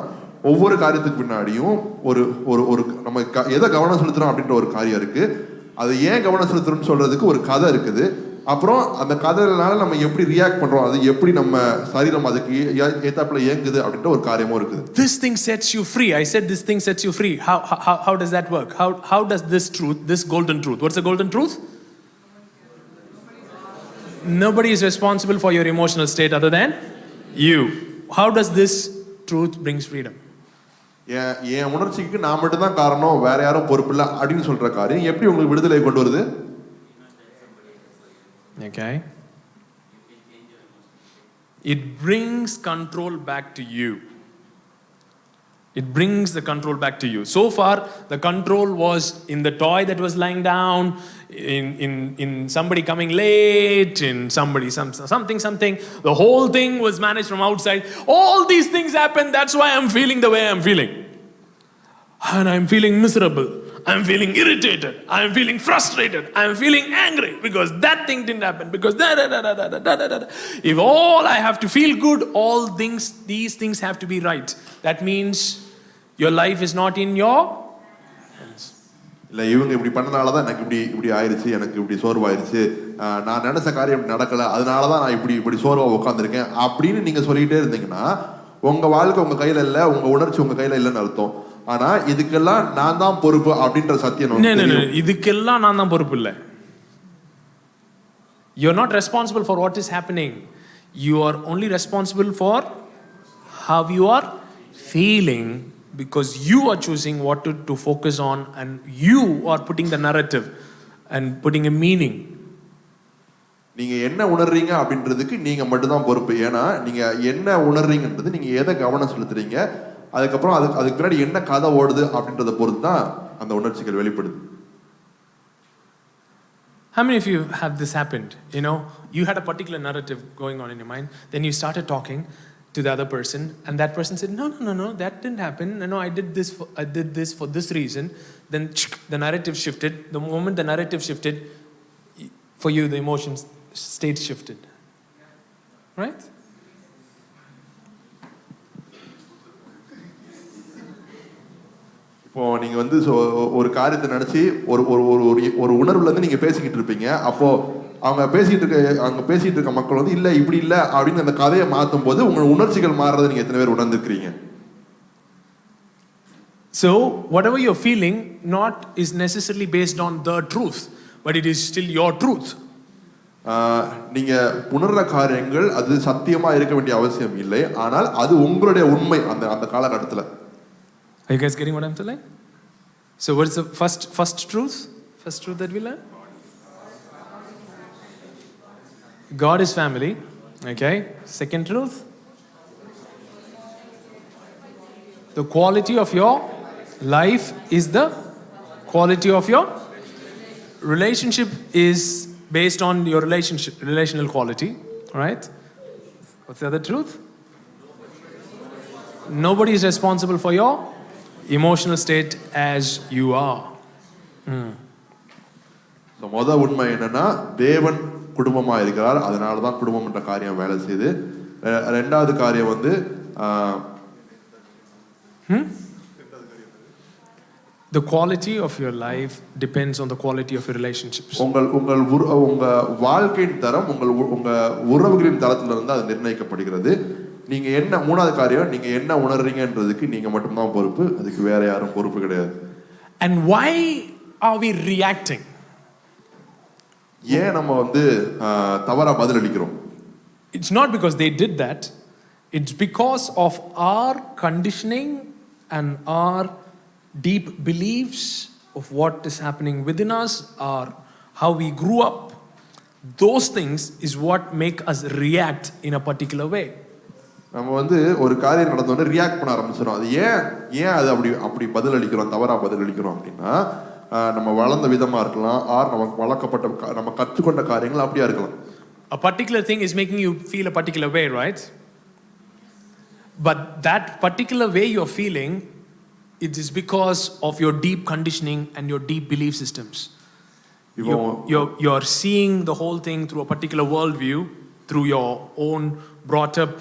ஒவ்வொரு காரியத்துக்கு பின்னாடியும் ஒரு ஒரு நம்ம எதை கவனம் செலுத்துறோம் அப்படின்ற ஒரு காரியம் இருக்கு. அது ஏன் கவனம் செலுத்துறோம்னு சொல்றதுக்கு ஒரு கதை இருக்குது. அப்புறம் அந்த கதையினால நம்ம எப்படி ரியாக்ட் பண்றோம், அது எப்படி நம்ம சரீரம் அதுக்கு ஏத்தாப்புல இயங்குது அப்படின்ற ஒரு காரியமும் இருக்குது. This thing sets you free. I said this thing sets you free. How does that work? How does this truth, this golden truth? What's the golden truth? Nobody is responsible for your emotional state other than you. How does this truth brings freedom? என் உணர்ச்சிக்கு நான் மட்டும் தான் காரணம், வேற யாரும் பொறுப்பு இல்லை அப்படின்னு சொல்ற காரியம் எப்படி உங்களுக்கு விடுதலை கொண்டு வருது? Okay. It brings control back to you. It brings the control back to you. So far, the control was in the toy that was lying down, in somebody coming late, in somebody something. The whole thing was managed from outside. All these things happen. That's why I'm feeling the way I'm feeling. And I'm feeling miserable. I'm feeling irritated. I'm feeling frustrated. I'm feeling angry because that thing didn't happen. Because if all I have to feel good, these things have to be right. That means your life is not in your hands. இல்லை இவங்க இப்படி பண்ணனால தான் எனக்கு இப்படி ஆயிடுச்சு, எனக்கு இப்படி சோர்வாயிருச்சு, நான் நினைச்ச காரியம் நடக்கலை, அதனால தான் நான் இப்படி சோர்வாக உட்காந்துருக்கேன் அப்படின்னு நீங்கள் சொல்லிகிட்டே இருந்தீங்கன்னா உங்கள் வாழ்க்கை உங்கள் கையில் இல்லை, உங்கள் உணர்ச்சி உங்கள் கையில் இல்லைன்னு அர்த்தம். ஆனா இதுக்கெல்லாம் நான் தான் பொறுப்பு அப்படின்ற சத்தியம் இதுக்கெல்லாம் நான் தான் பொறுப்பு இல்லை. You're not responsible for what is happening. You are only responsible for how you are feeling, because you are choosing what to focus on, and you are putting the narrative and putting a meaning. நீங்க என்ன உணர்றீங்க அப்படின்றதுக்கு நீங்க மட்டும் தான் பொறுப்பு. ஏன்னா நீங்க என்ன உணர்றீங்கன்றது நீங்க எதை கவனம் செலுத்துறீங்க, அதுக்கப்புறம் அதுக்கு பின்னாடி என்ன கதை ஓடுது அப்படின்றத பொறுத்து தான் அந்த உணர்ச்சிகள் வெளிப்படுது. How many of you have this happened? You had a particular narrative going on in your mind, then you started talking to the other person, and that person said, no, that didn't happen. No, I did this for this reason. Then the narrative shifted. The moment the narrative shifted, for you, the emotions state shifted. Right? இப்போ நீங்க ஒரு காரியத்தை நினைச்சு ஒரு உணர்வுல இருந்து நீங்க பேசிக்கிட்டு இருப்பீங்க. அப்போ அவங்க பேசிட்டு இருக்க மக்கள் இல்ல இப்படி இல்ல அப்படின்னு அந்த கதையை மாத்தும் போது உங்க உணர்ச்சிகள் மாறுறதை நீங்க எத்தனை பேர் உணர்ந்துக்கிறீங்க? So whatever you're feeling is necessarily based on the truth, but it is still your truth. நீங்க உணர்ற காரியங்கள் அது சத்தியமா இருக்க வேண்டிய அவசியம் இல்லை, ஆனால் அது உங்களுடைய உண்மை அந்த காலகட்டத்தில். Are you guys getting what I'm telling? So what's the first truth? First truth that we learn? God is family. Okay. Second truth? The quality of your life is the quality of your relationship is based on your relational quality. Right? What's the other truth? Nobody is responsible for your emotional state as you are. So உண்மை என்னன்னா தேவன் குடும்பமா இருக்கிறார், அதனால தான் குடும்பம் என்ற காரியம் வேலை செய்யுது. ரெண்டாவது காரியம் வந்து the quality of your life depends on the quality of your relationships. உங்க வாழ்க்கையின் தரம் உங்க உறவுகளின் தரத்துல இருந்து அது நிர்ணயிக்கப்படுகிறது. நீங்க என்ன மூணாவது காரியம், நீங்க என்ன உணர்றீங்கன்றதுக்கு நீங்க மட்டும் தான் பொறுப்பு, அதுக்கு வேற யாரும் பொறுப்பு கிடையாது. And why are we reacting? ஏன் நம்ம வந்து தவறா பதில் அளிக்கிறோம்? It's not because they did that. It's because of our conditioning and our deep beliefs of what is happening within us, or how we grew up. Those things is what make us react in a particular way. நம்ம வந்து ஒரு காரியம் நடந்தோடனே react பண்ண ஆரம்பிச்சிடும். அது ஏன் அது அப்படி பதில் அளிக்கிறோம், தவறா பதில் அளிக்கிறோம் அப்படின்னா, நம்ம வளர்ந்த விதமா இருக்கலாம், ஆர் நமக்கு வளர்க்கப்பட்ட நம்ம கற்றுக்கொண்ட காரியங்கள் அப்படியா இருக்கலாம். A particular thing is making you feel a particular way, right? But that particular way you're feeling, it is because of your deep conditioning and your deep belief systems. You're seeing the whole thing through a particular worldview, through your own brought up,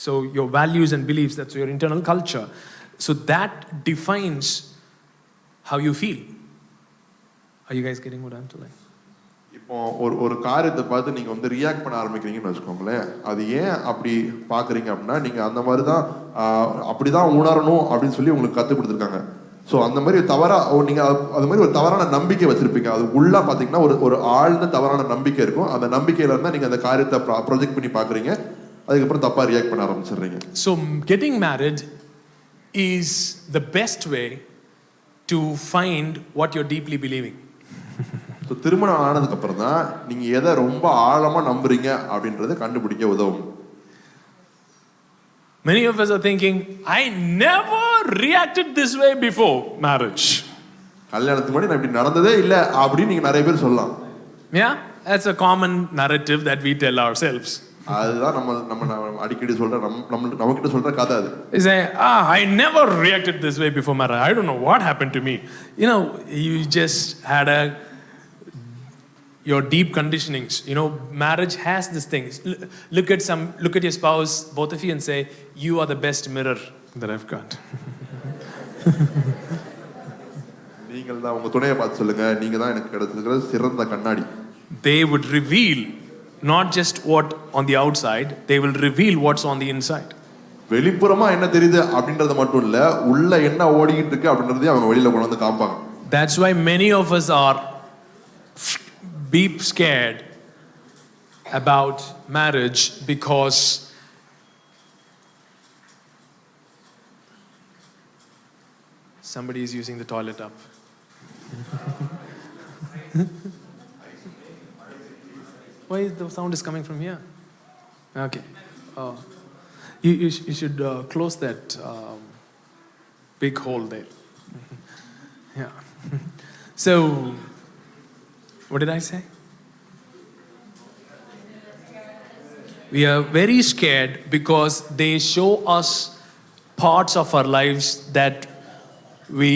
so your values and beliefs, that's your internal culture. So that defines how you feel. Are you guys getting what I'm telling? இப்போ ஒரு காரியத்தை பார்த்து நீங்க வந்து react பண்ண ஆரம்பிக்கிறீங்கன்னு வச்சுக்கோங்களேன். அது ஏன் அப்படி பாக்குறீங்க அப்படின்னா, நீங்க அந்த மாதிரி தான் அப்படிதான் உணரணும் அப்படின்னு சொல்லி உங்களுக்கு கற்றுக் கொடுத்துருக்காங்க. ஸோ அந்த மாதிரி தவறா நீங்க அது மாதிரி ஒரு தவறான நம்பிக்கை வச்சிருப்பீங்க. அது உள்ள பாத்தீங்கன்னா ஒரு ஆழ்ந்த தவறான நம்பிக்கை இருக்கும். அந்த நம்பிக்கையில இருந்தா நீங்க அந்த காரியத்தை ப்ரொஜெக்ட் பண்ணி பாக்குறீங்க, அதுக்கப்புறம் தப்பா ரியாக்ட் பண்ண ஆரம்பிச்சிடுறீங்க. So getting married is the best way to find what you're deeply believing. So திருமணம் ஆனதுக்கு அப்புறம் தான் நீங்க எதை ரொம்ப ஆழமா நம்புறீங்க அப்படின்றத கண்டுபிடிக்க உதவும். Many of us are thinking, I never reacted this way before marriage. கல்யாணத்துக்கு முன்னாடி நான் இப்படி நடந்ததே இல்லை அப்படின்னு நீங்க நிறைய பேர் சொல்லலாம். Yeah, that's a common narrative that we tell ourselves. அதுதான் நம்ம அடிக்கடி சொல்ற நம்ம கிட்ட சொல்ற கதை அது. You say, I never reacted this way before marriage. I don't know what happened to me. You know, you just had your deep conditionings. You know, marriage has these things. Look at your spouse, both of you, and say, you are the best mirror that I've got. நீங்கள் தான் உங்க துணையை பார்த்து சொல்லுங்க, நீங்க தான் எனக்கு கிடைச்சிருக்கிற சிறந்த கண்ணாடி. They would reveal not just what on the outside, they will reveal what's on the inside. வெளிப்புறமா என்ன தெரியுது அப்படின்றது மட்டும் இல்ல, உள்ள என்ன ஓடிக்கிட்டு இருக்கு அப்படின்றதையும் அவங்க வெளியில கொண்டு வந்து காமிப்பாங்க. That's why many of us are scared about marriage, because somebody is using the toilet up. Why is the sound is coming from here? Okay. You should close that big hole there. Yeah. So, what did I say? We are very scared because they show us parts of our lives that we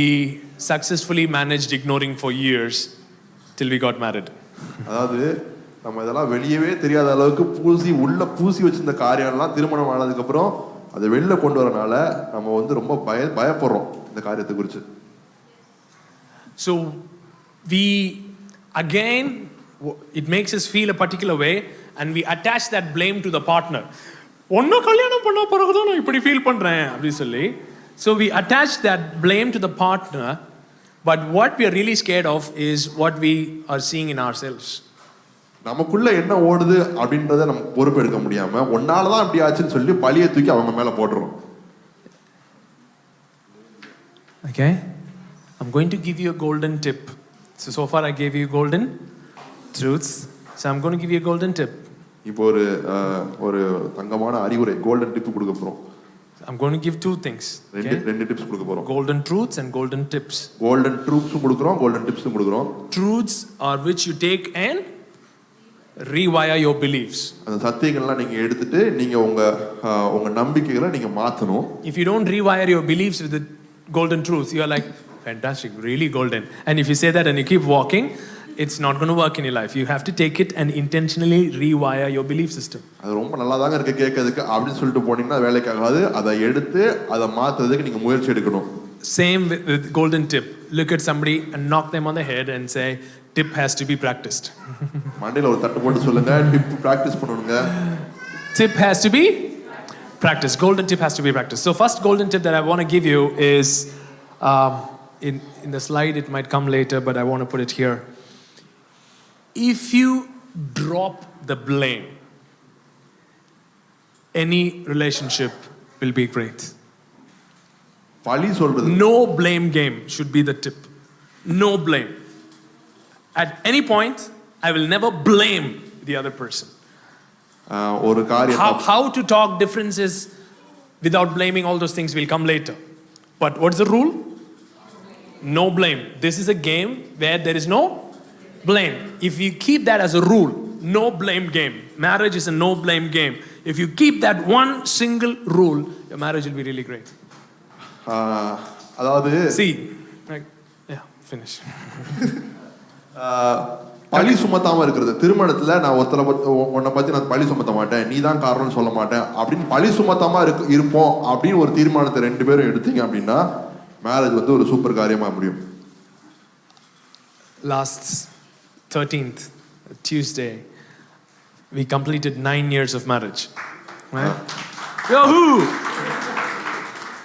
successfully managed ignoring for years till we got married. அதாவது நம்ம இதெல்லாம் வெளியவே தெரியாத அளவுக்கு பூசி வச்சிருந்த காரியம்லாம் திருமணம் ஆனதுக்கு அப்புறம் அதை வெளில கொண்டு வரனால நம்ம வந்து ரொம்ப பயப்படுறோம் இந்த காரியத்தை குறித்து. So we again, it makes us feel a particular way and we attach that blame to the partner. ஒன்ன கல்யாணம் பண்ண பிறகு தான் நான் இப்படி ஃபீல் பண்றேன் அப்படி சொல்லி. So we attach that blame to the partner, but what we are really scared of is what we are seeing in ourselves. நமக்குள்ள என்ன ஓடுது அப்படின்றத நம்ம பொறுப்பு எடுக்க முடியாம ஒன்னால தான் இப்படி ஆச்சுன்னு சொல்லி பழியை தூக்கி அவங்க மேல போடுறோம். Okay, I'm going to give you a golden tip. So far I gave you golden truths, so I'm going to give you a golden tip. இப்போ ஒரு தங்கமான அறிவுரை கோல்டன் டிப் கொடுக்க போறோம். I'm going to give two things. ரெண்டு tips கொடுக்க போறோம். Golden truths and golden tips. Golden truths கொடுக்கிறோம், golden tips கொடுக்கிறோம். Truths are which you take and rewire your beliefs. அந்த சத்தியங்கள்லாம் நீங்க எடுத்துட்டு நீங்க உங்க நம்பிக்கைகளை நீங்க மாத்தணும். If you don't rewire your beliefs golden truth, you're like, fantastic, really golden. And if you say that and you keep walking, it's not going to work in your life. You have to take it and intentionally rewire your belief system. அது ரொம்ப நல்லா தாங்க இருக்கு கேட்கிறதுக்கு அப்படின்னு சொல்லிட்டு போனீங்கன்னா வேலைக்கு ஆகாது. அதை எடுத்து அதை மாத்துறதுக்கு நீங்க முயற்சி எடுக்கணும். Same with golden tip. Look at somebody and knock them on the head and say, tip has to be practiced. மண்டையில ஒரு தட்டு போட்டு சொல்லுங்க, டிப் பிராக்டிஸ் பண்ணணுங்க. Tip has to be practiced. Golden tip has to be practiced. So first golden tip that I want to give you is, in the slide it might come later, but I want to put it here. If you drop the blame, any relationship will be great. பழி சொல்றது. No blame game should be the tip. No blame. At any point, I will never blame the other person. ஒரு காரியம் how to talk differences without blaming, all those things will come later. But what's the rule? No blame. This is a game where there is no blame. If you keep that as a rule, no blame game. Marriage is a no blame game. If you keep that one single rule, your marriage will be really great. அதாவது see, like, yeah, finish. பழி சுமத்தாம இருக்கிறது. திருமணத்துல நான் உன்னை பத்தி நான் பழி சுமத்த மாட்டேன், நீ தான் காரணம்னு சொல்ல மாட்டேன் அப்படின்னு பழி சுமத்தாம இருப்போம் அப்படின்னு ஒரு தீர்மானத்தை ரெண்டு பேரும் எடுத்தீங்க அப்படின்னா மேரேஜ் வந்து ஒரு சூப்பர் காரியமா முடியும். Last 13th Tuesday we completed 9 years of marriage, right? Yahoo!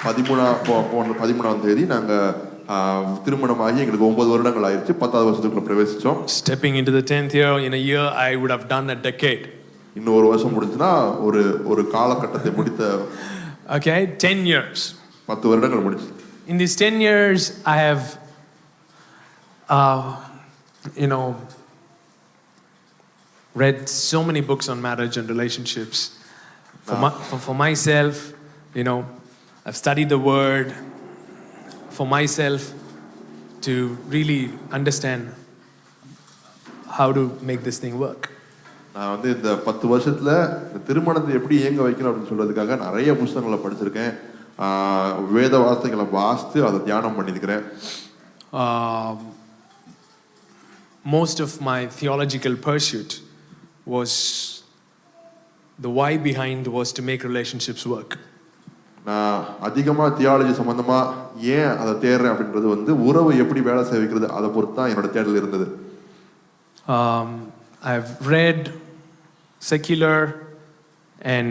13ஆம் தேதி நாங்க திருமணமாகி எங்களுக்கு 9 வருடங்கள் ஆயிருச்சு. 10வது வருஷத்துக்குள்ள பிரவேசிச்சோம். Stepping into the 10th year, in a year I would have done a decade. இன்னும் ஒரு வருஷம் முடிஞ்சுனா ஒரு காலகட்டத்தை முடித்த. Okay, 10 years. 10 வருடங்கள் முடிச்சு. In these 10 years I have read so many books on marriage and relationships. For myself, I've studied the word for myself to really understand how to make this thing work. நான் வந்து இந்த 10 வருஷத்துல திருமணத்தை எப்படி இயங்க வைக்கணும் அப்படின்னு சொல்றதுக்காக நிறைய புத்தகங்களை படிச்சிருக்கேன். வேத வார்த்தைகளை வாசித்து அதை தியானம் பண்ணியிருக்கிறேன். Most of my theological pursuit was the why behind was to make relationships work. நான் அதிகமா தியாலஜி சம்பந்தமா ஏன் அதை தேடுறேன் அப்படின்றது வந்து உறவு எப்படி வேலை செய்ய வைக்கிறது அதை பொறுத்து தான் என்னோட தேடல் இருந்தது. I've read secular and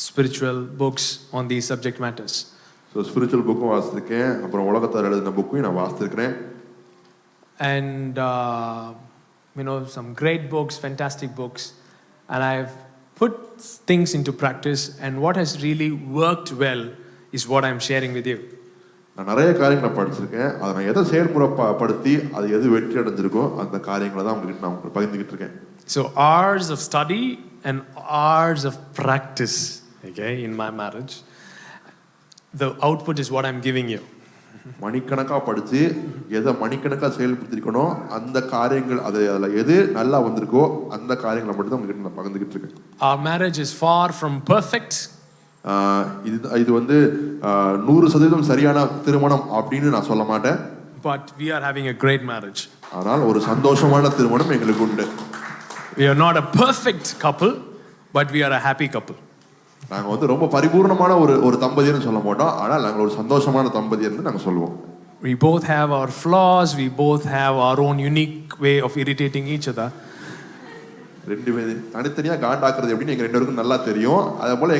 spiritual books on these subject matters. So spiritual புக்கும் வாசிச்சிருக்கேன், அப்புறம் உலகத்தார் எழுதின புக்கையும் நான் வாசிச்சிருக்கிறேன். And some great books, fantastic books, and I've put things into practice, and what has really worked well is what I'm sharing with you. நான் நிறைய காரியங்களை படிச்சிருக்கேன். அதை நான் எதை செயல்முறைப்படுத்தி அது எது வெற்றி அடைஞ்சிருக்கோ அந்த காரியங்களை தான் உங்களுக்கு நான் பகிர்ந்துகிட்டு இருக்கேன். So hours of study and hours of practice, okay, in my marriage. The output is what I'm giving you. மணிக்கணக்கா படிச்சு எதை மணிக்கணக்கா செயல்படுத்திருக்கணும் அந்த காரியங்கள் அதுல எது நல்லா வந்திருக்கோ அந்த காரியங்களை மட்டும் தான் உங்களுக்கு நான் பகிர்ந்துகிட்டு இருக்கேன். Our marriage is far from perfect. இது வந்து 100% சரியான திருமணம் அப்படின்னு நான் சொல்ல மாட்டேன். But we are having a great marriage. ஆனால் ஒரு சந்தோஷமான திருமணம் எங்களுக்கு உண்டு. We are not a perfect couple, but we are a happy couple. நாங்க வந்து ரொம்ப பரிபூர்ணமான ஒரு தம்பதியர்னு சொல்ல மாட்டோம், ஆனால் நாங்க ஒரு சந்தோஷமான தம்பதியர்னு நாங்க சொல்லுவோம். We both have our flaws, we both have our own unique way of irritating each other. ரெண்டு பேரும் தனித்தனியா காண்டாக்குறது எப்படின்னு எங்க ரெண்டு பேருக்கும் நல்லா தெரியும். அதே போல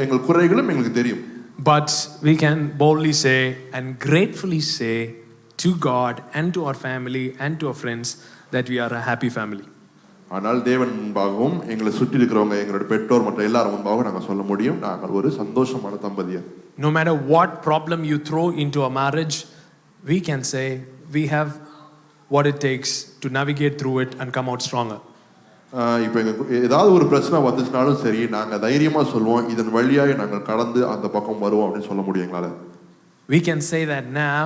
எங்கள் குறைகளும் எங்களுக்கு தெரியும். But we can boldly say and gratefully say to God and to our family and to our friends that we are a happy family. ஆனால் தேவன் முன்பாகவும் எங்களை சுற்றி இருக்கிறவங்க எங்களோட பெற்றோர் மற்ற எல்லாரும் முன்பாகவும் நாங்கள் சொல்ல முடியும் நாங்கள் ஒரு சந்தோஷமான தம்பதியர். No matter what problem you throw into a marriage, we can say we have what it takes to navigate through it and come out stronger. இப்போ ஏதாவது ஒரு பிரச்சனை வந்துச்சுனாலும் சரி நாங்கள் தைரியமாக சொல்லுவோம் இதன் வழியாக நாங்கள் கடந்து அந்த பக்கம் வருவோம் அப்படின்னு சொல்ல முடியும் எங்களால். We can say that now.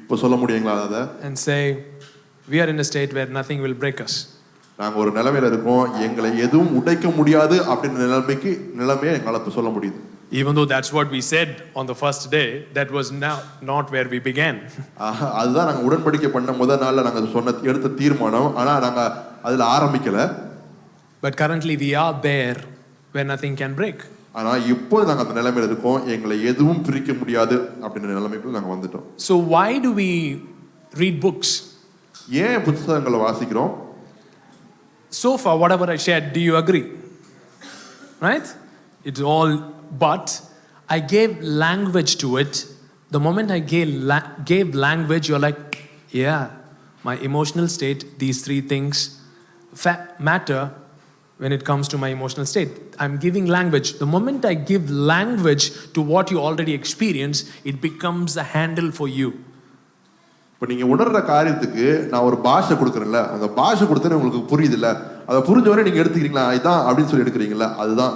இப்போ சொல்ல முடியும் எங்களால் அதை. And say we are in a state where nothing will break us. நாங்கள் ஒரு நிலைமையில இருக்கோம் எங்களை எதுவும் உடைக்க முடியாது அப்படின்ற நிலைமையை எங்களால் இப்போ சொல்ல முடியுது. Even though that's what we said on the first day, that was not where we began. அதுதான் நாங்க உடன்படிக்கை பண்ண முதல் நாள்ல நாங்க சொன்ன எடுத்த தீர்மானம். ஆனா நாங்க அதுல ஆரம்பிக்கல. But currently we are there where nothing can break. ஆனா இப்போ நாங்க அந்த நிலைமையில இருக்கோம். எங்களை எதுவும் பிரிக்க முடியாது அப்படிங்கிற நிலைமைக்கு நாங்க வந்துட்டோம். So why do we read books? ஏன் புத்தகங்களை வாசிக்கிறோம்? So far whatever I shared, do you agree? Right? It's all, but I gave language to it. The moment I gave language, you're like, yeah, my emotional state, these three things matter when it comes to my emotional state. I'm giving language. The moment I give language to what you already experience, it becomes a handle for you. இப்போ நீங்க உணர்ற காரியத்துக்கு நான் ஒரு பாஷை கொடுக்குறேன்ல, அந்த பாஷை கொடுத்தா உங்களுக்கு புரியுது இல்ல, அதை புரிஞ்சவரை நீங்க எடுத்துக்கிறீங்களா, இதான் அப்படின்னு சொல்லி எடுக்கிறீங்களா, அதுதான்.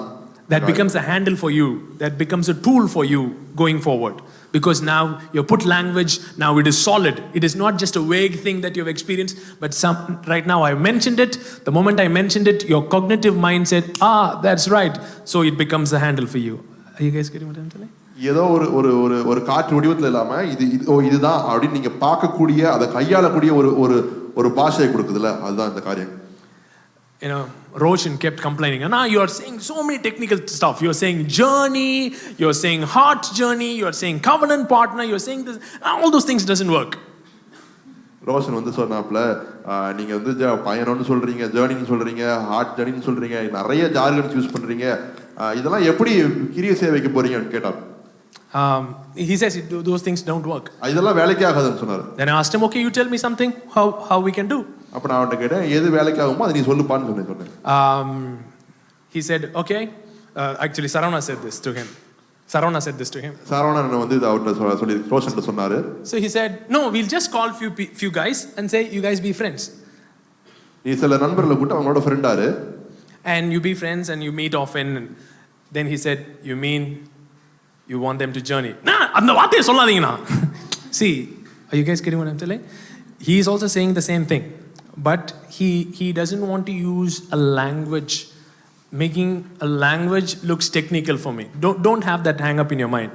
That becomes a handle for you. That becomes a tool for you going forward. Because now you put language, now it is solid. It is not just a vague thing that you've experienced, but right now I mentioned it. The moment I mentioned it, your cognitive mind said, that's right. So it becomes a handle for you. Are you guys getting what I'm telling? ஏதோ ஒரு ஒரு ஒரு ஒரு காற்று வடிவத்தில் இல்லாம இதுதான் அப்படின்னு நீங்க பார்க்கக்கூடிய அதை கையாளக்கூடிய ஒரு ஒரு ஒரு பாஷையை கொடுக்குதுல்ல, அதுதான் இந்த காரியம். You know, Roshan kept complaining, and now you are saying so many technical stuff. You are saying journey, you are saying heart journey, you are saying covenant partner, you are saying this. All those things doesn't work. Roshan வந்து சொன்னாப்ல, நீங்க வந்து பயணம்னு சொல்றீங்க, ஜேர்னின்னு சொல்றீங்க, heart ஜேர்னின்னு சொல்றீங்க, நிறைய jargon use பண்றீங்க, இதெல்லாம் எப்படி கிரிய சேவைக்கு போறீங்கன்னு கேட்டார். He says those things don't work. இதெல்லாம் வேலைக்கே ஆகாதுன்னு சொன்னார். Then I asked him, okay, you tell me something how we can do. அப்ப நான் அவன்கிட்ட கேட்டேன், எது வேலைக்கு ஆகுமோ அதை நீ சொல்லுப்பான்னு சொன்னேன். He said, okay. Actually, Saravana said this to him. Saravanan வந்து அவர்கிட்ட சொல்லி ரோஷன்கிட்ட சொன்னாரு. So he said, no, we'll just call few guys and say, you guys be friends. நீ சில நண்பர்களை கூட்ட அவங்களோட ஃப்ரெண்டாரு. And you be friends and you meet often. Then he said, you mean you want them to journey? அந்த வார்த்தையை சொல்லாதீங்கண்ணா. See, are you guys getting what I'm telling? He is also saying the same thing, but he doesn't want to use a language, making a language looks technical for me. Don't have that hang up in your mind.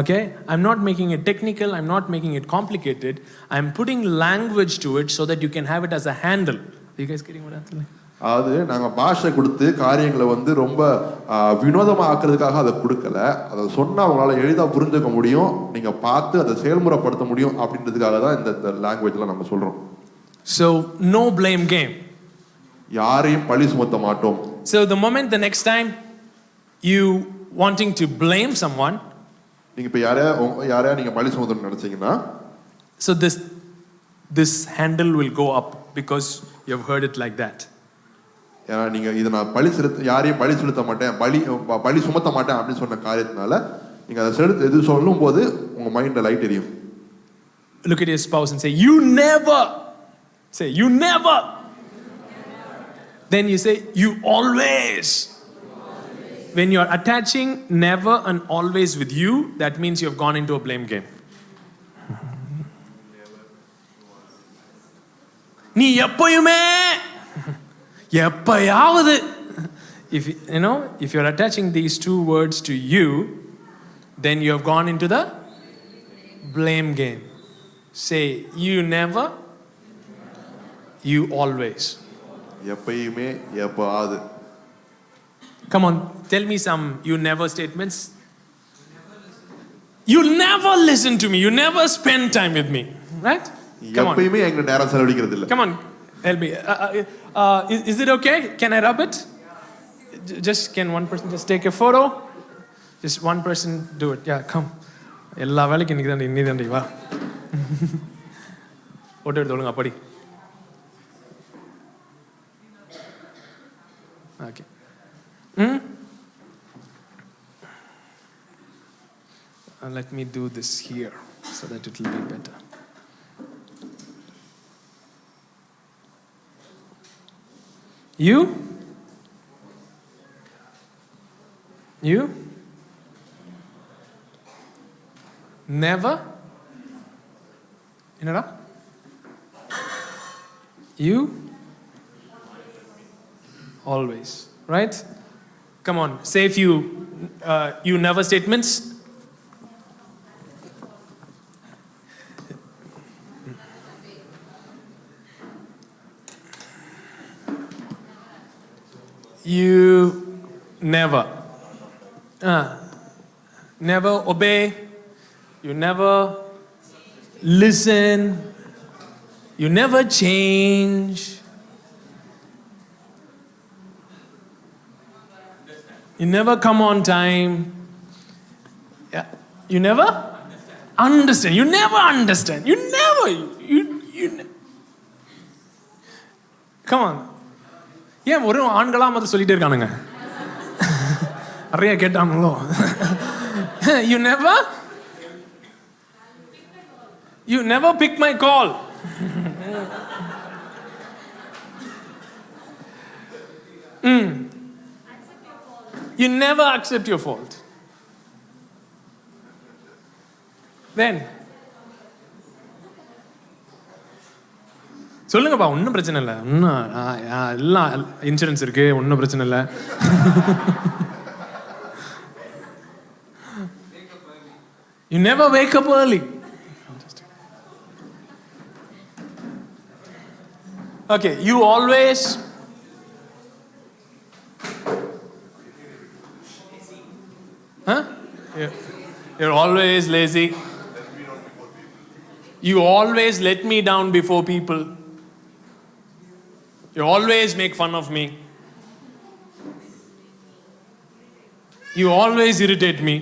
Okay, I'm not making it technical, I'm not making it complicated. I'm putting language to it so that you can have it as a handle. Are you guys getting what I'm telling? அது நாங்க பாஷை கொடுத்து காரியங்களை வந்து ரொம்ப வினோதமா ஆக்குறதுக்காக அதை கொடுக்கல, அதை சொன்னா அவங்களால எளிதா புரிஞ்சுக்க முடியும், நீங்க பார்த்து அதை செயல்முறைப்படுத்த முடியும் அப்படின்றதுக்காக தான் இந்த லாங்குவேஜ்ல நம்ம சொல்றோம். So no blame game. யாரையும் பழி சுமத்த மாட்டோம். So the moment the next time you wanting to blame someone, நீங்க இப்ப யாரையா நீங்க பழி சுமத்தணும்னு நினைச்சீங்கன்னா, so this handle will go up because you have heard it like that. ஏன்னா நீங்க இதை நான் யாரையும் பழி செலுத்த மாட்டேன், பழி சுமத்த மாட்டேன் அப்படின்னு சொன்ன காரியத்தினால நீங்க அதை எது சொல்லும் போது உங்க மைண்ட்ல லைட் எரியும். Look at your spouse and say, you never. Say, you never. Then you say, you always. When you are attaching never and always with you, that means you have gone into a blame game. நீ எப்பயுமே எப்பயாவது, if you're attaching these two words to you, then you have gone into the blame game. Say, you never, you always. எப்பயுமே எப்பயாவது. Come on, tell me some you never statements. You never listen to me, you never spend time with me, right? எப்பயுமே எங்க நேரம் செலவழிக்கிறது இல்ல. Come on, help me. Is it okay? Can I rub it? Just can one person just take a photo? Just one person do it. Yeah, come. எல்லா வேலைக்கும் இன்னைக்கு தான் வா. Photo எடுத்து ஒழுங்கா படி. Okay. Let me do this here so that it will be better. You never, என்னடா, you always, right? Come on, say few you never statements. You never. Never obey. You never listen. You never change. You never come on time. Yeah. You never understand. You never understand. You never. Come on. ஏன் ஒரு ஆண்களா மாதிரி சொல்லிட்டே இருக்கானுங்க நிறைய கேட்டாங்களோ You never pick my call. You never accept your fault. Then சொல்லுங்கப்பா, ஒன்றும் பிரச்சனை இல்லை, ஒன்றும் எல்லாம் இன்சூரன்ஸ் இருக்கு, ஒன்றும் பிரச்சனை இல்லை. You never wake up early. Okay, you always You're always lazy. You always let me down before people. You always make fun of me. You always irritate me.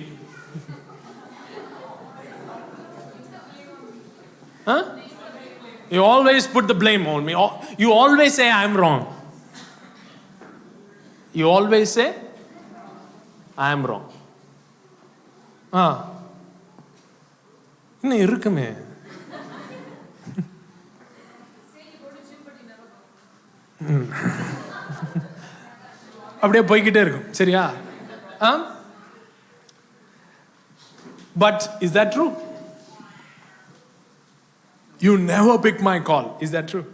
You always put the blame on me. You always say I'm wrong. You always say I'm wrong. இன்னும் இருக்குமே. அப்படியே போய்கிட்டே இருக்கும், சரியா? But is that true? You never pick my call. Is that true?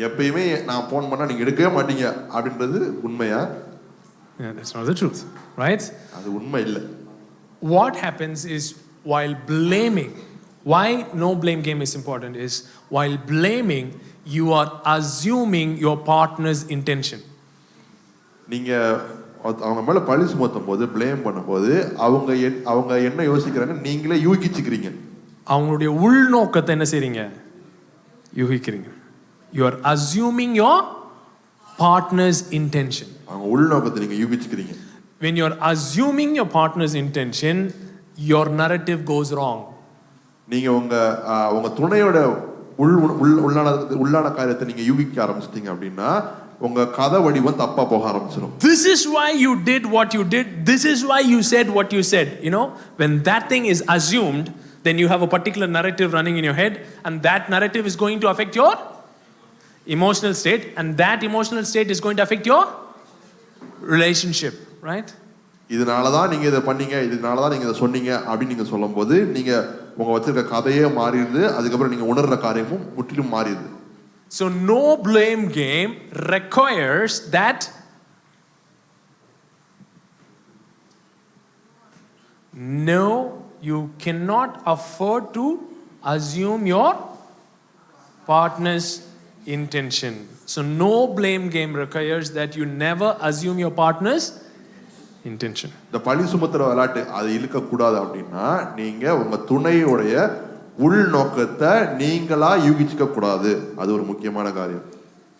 எப்பயுமே நான் phone பண்ணா நீங்க எடுக்கவே மாட்டீங்க அப்படின்றது உண்மையா? Yeah, that's not the truth, right? அது உண்மை இல்ல. What happens is, while blaming, why no blame game is important is, while blaming, you are assuming your partner's intention. நீங்க அவங்க மேல பழி சுமத்தும் போது, blame பண்ணும்போது அவங்க என்ன யோசிக்கிறாங்க நீங்களே யூகிச்சுக்கிறீங்க. அவங்களுடைய உள்நோக்கத்தை என்ன செய்றீங்க? யூகிக்கிறீங்க. You are assuming your partner's intention. அவங்க உள்நோக்கத்தை நீங்க யூகிச்சுக்கிறீங்க. When you are assuming your partner's intention, your narrative goes wrong. நீங்க உங்க துணையோட உள்ளான காரியத்தை நீங்க யூகிக்க ஆரம்பிச்சிட்டீங்க அப்படின்னா உங்க கதை வடிவம் தப்பா போக ஆரம்பிச்சிடும். This is why you did what you did. This is why you said what you said. You know, when that thing is assumed, then you have a particular narrative running in your head, and that narrative is going to affect your emotional state, and that emotional state is going to affect your relationship, right? இதனால தான் நீங்க இத பண்ணீங்க, இதனால தான் நீங்க இத சொன்னீங்க அப்படி நீங்க சொல்லும்போது நீங்க உங்க வச்சிருக்க கதையே மாறிடுது, அதுக்கு அப்புறம் நீங்க உணர்ற காரியமும் முற்றிலும் மாறிடுது. So no blame game requires that no, you cannot afford to assume your partner's intention. So no blame game requires that you never assume your partner's intention. இந்த பழி சுமத்துற விளையாட்டு அது இழுக்க கூடாது அப்படின்னா நீங்க உங்க துணையோடைய உள்நோக்கத்தை நீங்களா யூகிச்சுக்க கூடாது. அது ஒரு முக்கியமான காரியம்.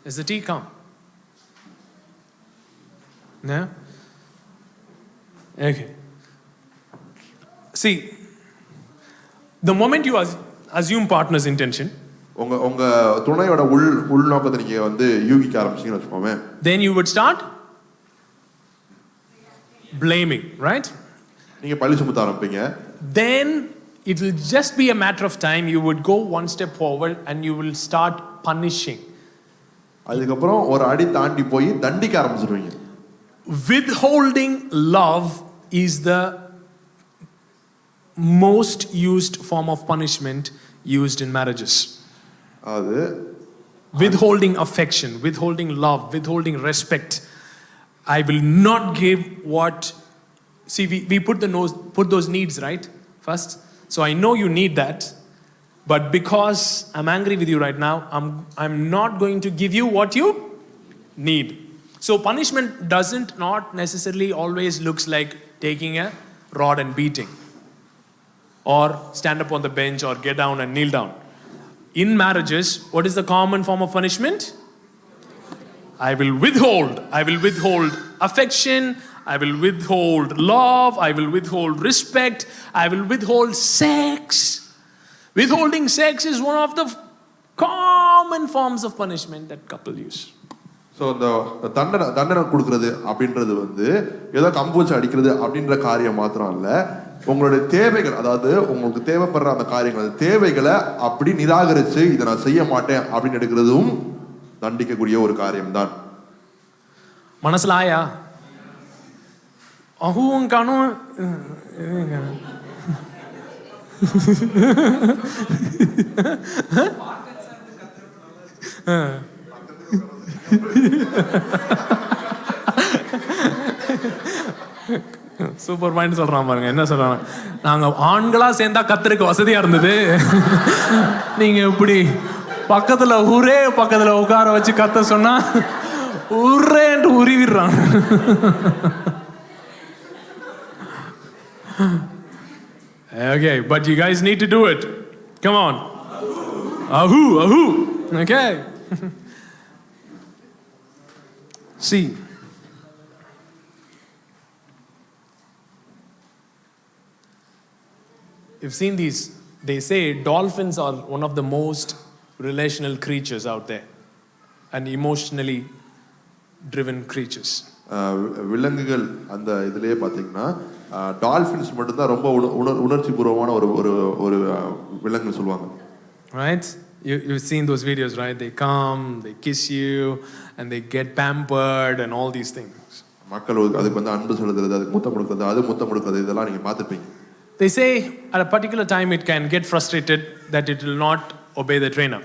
Is the tea come? No? Okay. See, the moment you assume partner's intention, உங்க துணையோட உள்நோக்கத்தை நீங்க யூகிக்க ஆரம்பிச்சீங்கன்னு வெச்சுக்கோமே, then you would start blaming, right? நீங்க பழி சுமத்த ஆரம்பிப்பீங்க. Then it will just be a matter of time. You would go one step forward and you will start punishing. அதுக்கு அப்புறம் ஒரு அடி தாண்டி போய் தண்டிக்க ஆரம்பிச்சிடுவீங்க. Withholding love is the most used form of punishment used in marriages. அது withholding affection, withholding love, withholding respect. I will not give what See, we put those needs, right? First. So I know you need that. But because I'm angry with you right now, I'm not going to give you what you need. So punishment doesn't not necessarily always looks like taking a rod and beating, or stand up on the bench, or get down and kneel down. In marriages, what is the common form of punishment? I will withhold affection, I will withhold love, I will withhold respect, I will withhold sex. Withholding sex is one of the common forms of punishment that couple use. So இந்த தண்டனை கொடுக்கறது அப்படின்றது வந்து ஏதோ கம்பு வச்சு அடிக்கிறது அப்படின்ற காரியம் மாத்திரம் இல்லை, உங்களுடைய தேவைகள், அதாவது உங்களுக்கு தேவைப்படுற அந்த காரியங்கள், தேவைகளை அப்படி நிராகரித்து இதை நான் செய்ய மாட்டேன் அப்படின்னு எடுக்கிறதும் தண்டிக்கக்கூடிய ஒரு காரியம்தான். மனசுல ஆயா அஹூவும் காணும். சூப்பர் பாயிண்ட் சொல்றான் பாருங்க. என்ன சொல்றாங்க, நாங்க ஆண்களா சேர்ந்தா கத்தருக்கு வசதியா இருந்தது, நீங்க இப்படி பக்கத்துல உட்கார வச்சு கத்த சொன்னா உருன்னு உருவிடுறாங்க. Okay, but you guys need to do it. Come on. Ahoo. Okay. See, you've seen these. They say dolphins are one of the most relational creatures out there, and emotionally driven creatures. விலங்குகள் அந்த இதுலயே பாத்தீங்கன்னா dolphins மட்டும் தான் ரொம்ப உணர்ச்சி பூர்வமான ஒரு விலங்கு சொல்லுவாங்க. Right? You've seen those videos, right? They come, they kiss you, and they get pampered and all these things. மக்கள் அதுக்கு வந்து அன்பு செலுத்துறது, அதுக்கு முத்தம் கொடுக்கிறது, அது முத்தம் கொடுக்கிறது, இதெல்லாம் நீங்க பார்த்திருப்பீங்க. They say at a particular time it can get frustrated that it will not obey the trainer.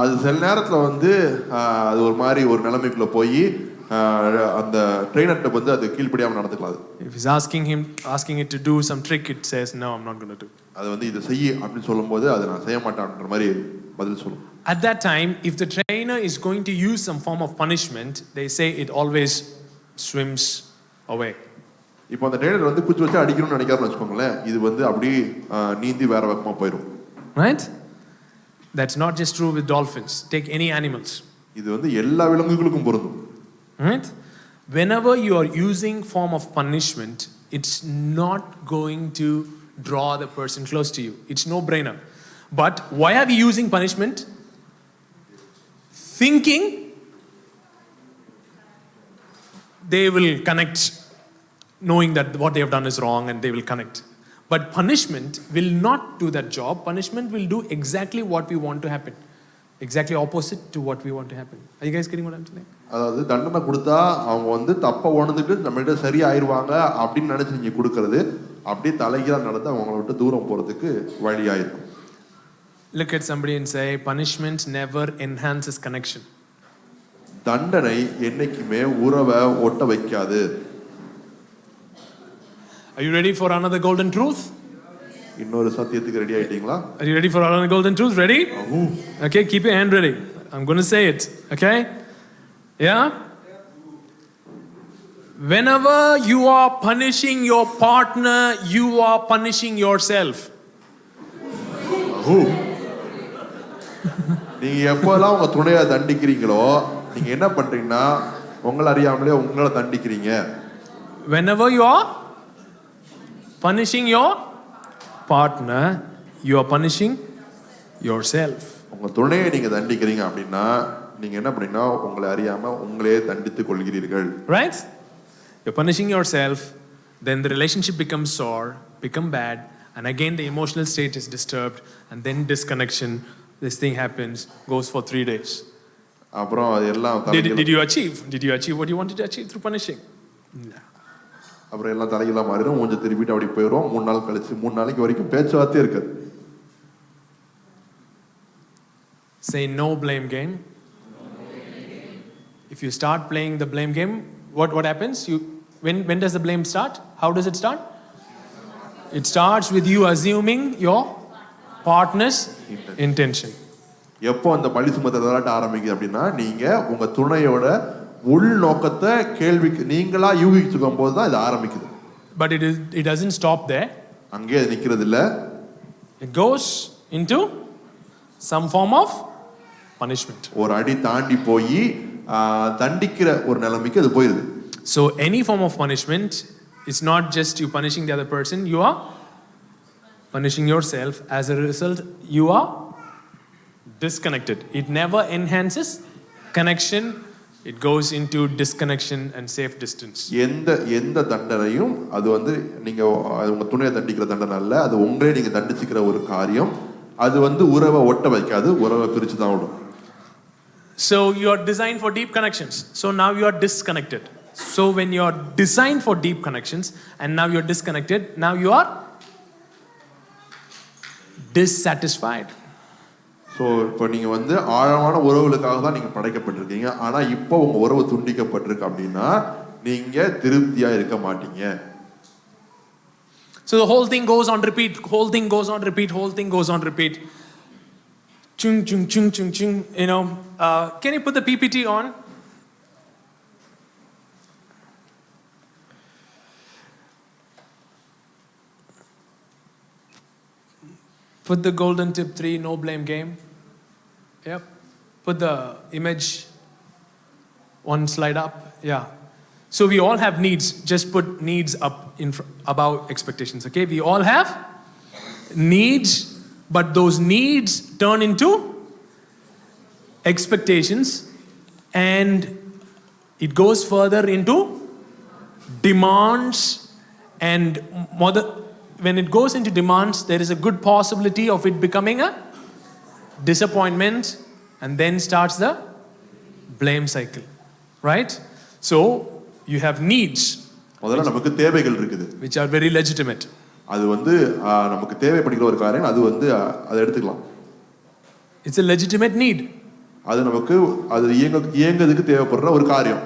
அது சில நேரத்துல வந்து அது ஒரு மாதிரி ஒரு நிலைமைக்குள்ள போய் அந்த ட்ரெய்னர்ட்ட வந்து அது கீழ்ப்படியாம நடந்துக்கலாம். If he's asking it to do some trick, it says no, I'm not going to do. அது வந்து இத செய் அப்படி சொல்லும்போது அது நான் செய்ய மாட்டேன்ற மாதிரி பதில் சொல்லும். At that time, if the trainer is going to use some form of punishment, they say it always swims away. இப்போ அந்த ட்ரெய்னர் வந்து குச்சி வச்சு அடிக்கணும்னு நினைக்காருன்னு வெச்சுக்கோங்களேன், இது வந்து அப்படியே நீந்தி வேற பக்கமா போயிடும். Right? That's not just true with dolphins. Take any animals. இது வந்து எல்லா விலங்குகளுக்கும் பொருந்தும். Right? Whenever you are using form of punishment, it's not going to draw the person close to you. It's no brainer. But why are we using punishment? Thinking they will connect, knowing that what they have done is wrong and they will connect. But punishment will not do that job. Punishment will do exactly what we want to happen. Exactly opposite to what we want to happen. Are you guys getting what I'm saying? அதாவது தண்டனை கொடுத்தா அவங்க வந்து தப்ப உணர்ந்துட்டு நம்மகிட்ட சரி ஆயிருவாங்க அப்படின்னு நினைச்சு நீங்க கொடுக்கறது அப்படியே தலைகீழா நடந்து அவங்கள விட்டு தூரம் போறதுக்கு வழியாயிருக்கும். Look at somebody and say, punishment never enhances connection. தண்டனை என்னைக்குமே உறவை ஒட்ட வைக்காது. Are you ready for another golden truth? இன்னொரு சத்தியத்துக்கு ரெடி ஆயிட்டீங்களா? Are you ready for another golden truth? Ready? Okay, keep your hand ready. I'm going to say it. Okay? Yeah? Whenever you are punishing your partner, you are punishing yourself. நீங்க எப்போலாம் உங்க துணையை தண்டிக்கிறீங்களோ நீங்க என்ன பண்றீங்கன்னா உங்களை அறியாமலே உங்களை தண்டிக்கிறீங்க. Whenever you are punishing your partner, you are punishing yourself. உங்க துணையை நீங்க தண்டிக்கிறீங்க அப்படின்னா நீங்க என்ன பண்ணீங்கன்னா உங்களை அறியாம உங்களே தண்டித்துக் கொள்கிறீர்கள். Right? You're punishing yourself, then the relationship becomes sour, become bad, and again the emotional state is disturbed, and then disconnection. This thing happens, goes for 3 days. அப்புறம் அதெல்லாம் Did you achieve what you wanted to achieve through punishing? No. அப்புறம் எல்லாம் தலையெல்லாம் மாறிடும், மூஞ்ச திருப்பிட்டு அப்படி போயிடும். 3 நாள் கழிச்சு 3 நாளைக்கு வரைக்கும் பேச்சுவார்த்தையே இருக்காது. Say no blame game. If you start playing the blame game, what happens? when does the blame start? How does it start? It starts with you assuming your partner's intention. எப்போ அந்த பழி சுமத்துறதாட்ட ஆரம்பிக்குது அப்படின்னா நீங்க உங்க துணையோட உள் நோக்கத்தை கேள்விக்கு நீங்களா யூகிச்சுக்கும் போது தான் இது ஆரம்பிக்குது. But it doesn't stop there. அங்கே அது நிக்கிறது இல்ல. It goes into some form of punishment. ஒரு அடி தாண்டி போய் தண்டிக்கிற ஒரு நிலைமைக்கு அது போயிருது. So any form of punishment is not just you punishing the other person, you are punishing yourself. As a result, you are disconnected. It never enhances connection. It goes into disconnection and safe distance. எந்த தண்டனையும் அது வந்து நீங்க உங்க துணையை தண்டிக்கிற தண்டனை அல்ல, அது உங்களே நீங்க தண்டிச்சுக்கிற ஒரு காரியம். அது வந்து உறவை ஒட்ட வைக்காது, உறவை பிரிச்சு தான் விடும். So you are designed for deep connections. So now you are disconnected. So when you are designed for deep connections and now you are disconnected, now you are dissatisfied. So இப்போ நீங்கள் வந்து ஆழமான உறவுகளுக்காக தான் நீங்கள் படைக்கப்பட்டிருக்கீங்க. ஆனால் இப்போ உங்கள் உறவு துண்டிக்கப்பட்டிருக்கு அப்படின்னா நீங்கள் திருப்தியாக இருக்க மாட்டீங்க. So the whole thing goes on repeat, whole thing goes on repeat, whole thing goes on repeat. Chung, chung, chung, chung, chung. You know, can you put the PPT on? Put the golden tip 3, no blame game. Yep. Put the image one slide up. Yeah. So we all have needs. Just put needs up above expectations. Okay. We all have needs, but those needs turn into expectations, and it goes further into demands, and when it goes into demands, there is a good possibility of it becoming a disappointment, and then starts the blame cycle, right? So you have needs, முதல்ல நமக்கு தேவைகள் இருக்குது, which are very legitimate. அது வந்து நமக்கு தேவைப்படுகிற ஒரு காரியம், அது வந்து அதை எடுத்துக்கலாம். It's a legitimate need. அது நமக்கு அது இயங்குறதுக்கு தேவைப்படுற ஒரு காரியம்.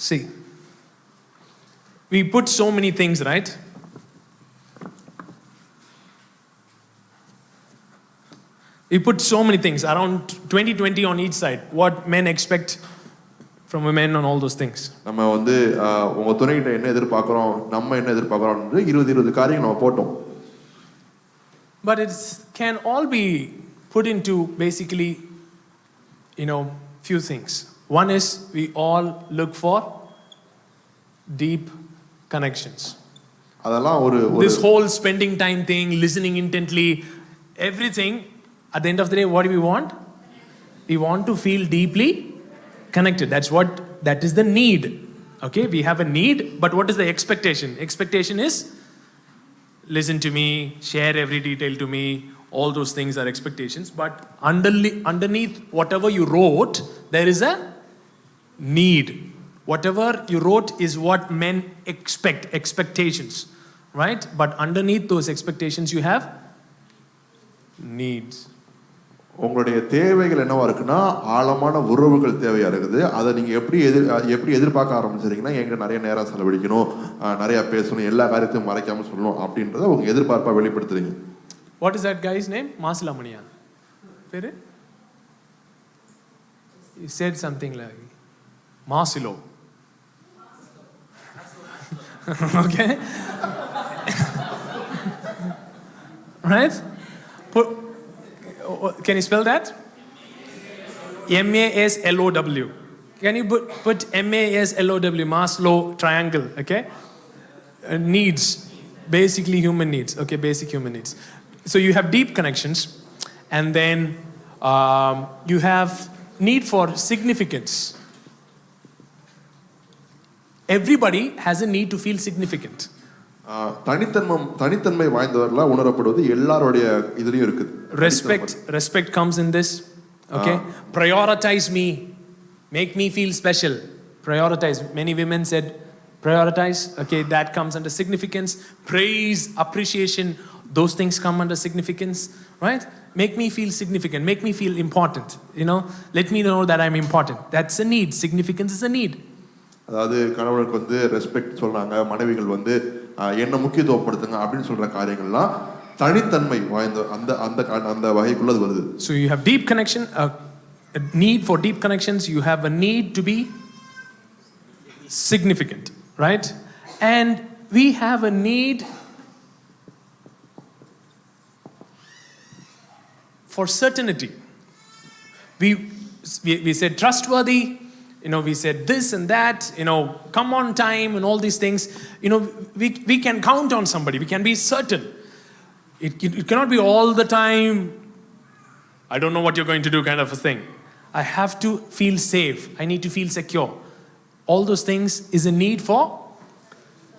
See, we put so many things, right? We put so many things, around 20 on each side. What men expect from women and all those things. நம்ம வந்து உங்க துணைகிட்ட என்ன எதிர்பார்க்கறோம், நம்ம என்ன எதிர்பார்க்கறோம்னு 20 காரியங்கள் நம்ம போட்டோம். But it can all be put into basically, few things. One is we all look for deep connections. அதெல்லாம் ஒரு This whole spending time thing, listening intently, everything, at the end of the day, what do we want? We want to feel deeply connected. That is the need. Okay, we have a need, but what is the expectation? Expectation is listen to me, share every detail to me. All those things are expectations, but underneath whatever you wrote, there is a need. Whatever you wrote is what men expect, expectations, right? But underneath those expectations you have needs. உங்களுடைய தேவைகள் என்னவா இருக்குன்னா ஆழமான உறவுகள் தேவையா இருக்குது. அதை நீங்க எப்படி எதிர்பார்க்க ஆரம்பிச்சிருக்கீங்கன்னா எங்க நிறைய நேரம் செலவழிக்கணும், நிறைய பேசணும், எல்லா காரியத்தையும் மறைக்காம சொல்லணும் அப்படின்றத உங்க எதிர்பார்ப்பா வெளிப்படுத்துறீங்க. What is that guy's name? Masilamaniya. Pere? He said something like Masilo. Okay? Right? Can you spell that? MASLOW. Can you put MASLOW, Maslow triangle, okay? Needs, basically human needs, okay, basic human needs. So you have deep connections, and then you have need for significance. Everybody has a need to feel significant. தனித்தன்மை வாய்ந்தவர்களா உணரப்படுவது எல்லாரோடைய இதுலயும் இருக்குது. Respect comes in this. Okay, prioritize me, make me feel special. Prioritize. Many women said prioritize. Okay, that comes under significance. Praise, appreciation. Those things come under significance, right? Make me feel significant, make me feel important, let me know that I'm important. That's a need. Significance is a need. அதாவது கணவனுக்கு வந்து respect சொல்றாங்க, மனைவிகள் வந்து என்ன முக்கியத்துவப்படுத்துங்க அப்படின்னு சொல்ற காரியங்கள்லாம் தனித்தன்மை வாய்ந்த அந்த அந்த அந்த வகைக்குள்ள அது வருது. So you have deep connection, a need for deep connections. You have a need to be significant, right? And we have a need for certainty. We said trustworthy, we said this and that, come on time and all these things. We can count on somebody. We can be certain. It cannot be all the time, I don't know what you're going to do kind of a thing. I have to feel safe. I need to feel secure. All those things is a need for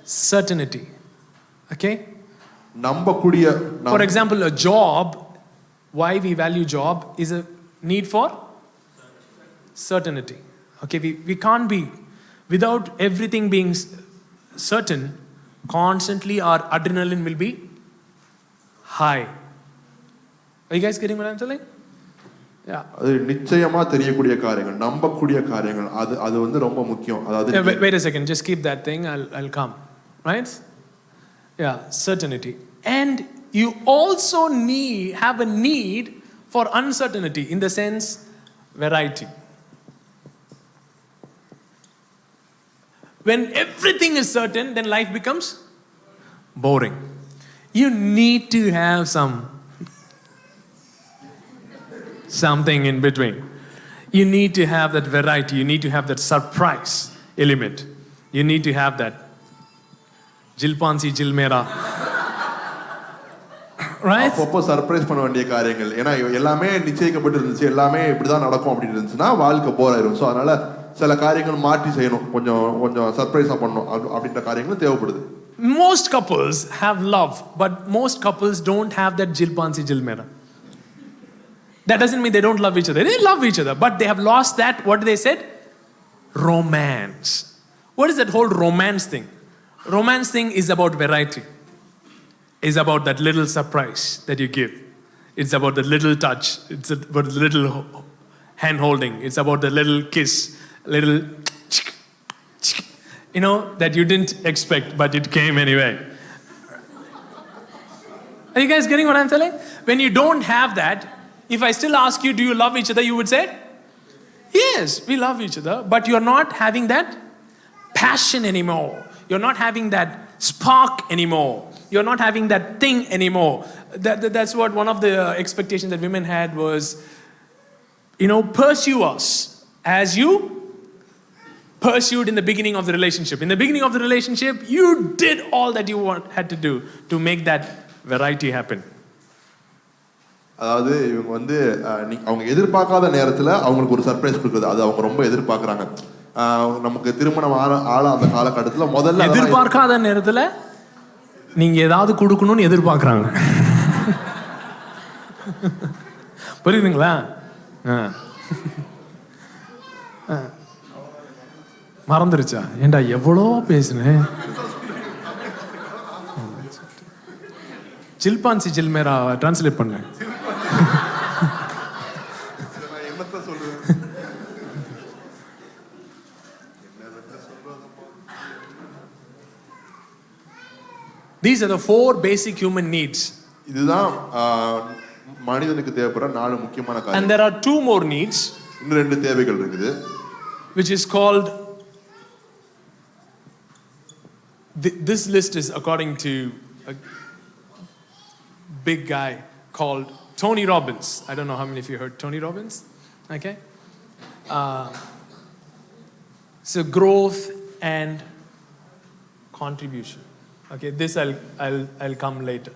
certainty. Okay? For example, a job, why we value job is a need for certainty. Okay, we can't be, without everything being certain, constantly our adrenaline will be high. Are you guys getting what I'm telling? Yeah. அது நிச்சயமா தெரியக்கூடிய காரியங்கள், நம்பக்கூடிய காரியங்கள், அது வந்து ரொம்ப முக்கியம். அதாவது wait a second, just keep that thing, I'll come. Right? Yeah, certainty. And you also have a need for uncertainty, in the sense variety. When everything is certain, then life becomes boring. You need to have something in between. You need to have that variety. You need to have that surprise element. You need to have that jilpansi jilmera. Right? அப்பப்போ surprise பண்ண வேண்டிய காரியங்கள். ஏன்னா எல்லாமே நிச்சயிக்கப்பட்டு இருந்துச்சு, எல்லாமே இப்படிதான் நடக்கும் அப்படின்னு இருந்துச்சுன்னா வாழ்க்கை போர் ஆயிரும். ஸோ அதனால சில காரியங்கள் மாற்றி செய்யணும், கொஞ்சம் சர்ப்ரைஸா பண்ணணும் அப்படின்ற காரியங்கள் தேவைப்படுது. Most couples have love, but most couples don't have that jilpansi jilmera. That doesn't mean they don't love each other. They love each other, but they have lost that, what they said? Romance. What is that whole romance thing? Romance thing is about variety. Is about that little surprise that you give. It's about the little touch. It's about the little hand holding. It's about the little kiss, little that you didn't expect, but it came anyway. Are you guys getting what I'm telling? When you don't have that, if I still ask you, do you love each other? You would say, yes, we love each other, but you're not having that passion anymore. You're not having that spark anymore. You're not having that thing anymore. That's what one of the expectations that women had was, pursue us as you pursued in the beginning of the relationship. In the beginning of the relationship, you did all that you had to do to make that variety happen. அதாவது இவங்க வந்து அவங்க எதிர்பார்க்காத நேரத்தில் அவங்களுக்கு ஒரு surprise கொடுக்குது. அது அவங்க ரொம்ப எதிர்பார்க்குறாங்க. நமக்கு திருமணம் ஆள அந்த காலகட்டத்தில் முதல்ல எதிர்பார்க்காத நேரத்தில் நீங்க ஏதாவது கொடுக்கணும்னு எதிர்பார்க்குறாங்க. புரியுதுங்களா? மறந்துருச்சா? ஏண்டா எவ்வளோ பேசுனேன். ஜில்பான்சி ஜில்மேரா டிரான்ஸ்லேட் பண்ணேன். These are the 4 basic human needs. இதுதான் மனிதனுக்கு தேவைப்படுற 4 முக்கியமான காரியங்கள். And there are 2 more needs. இன்னும் 2 தேவைகள் இருக்குது. Which is called, this list is according to a big guy called Tony Robbins. I don't know how many of you heard Tony Robbins. Okay. So growth and contribution. Okay, this I'll come later.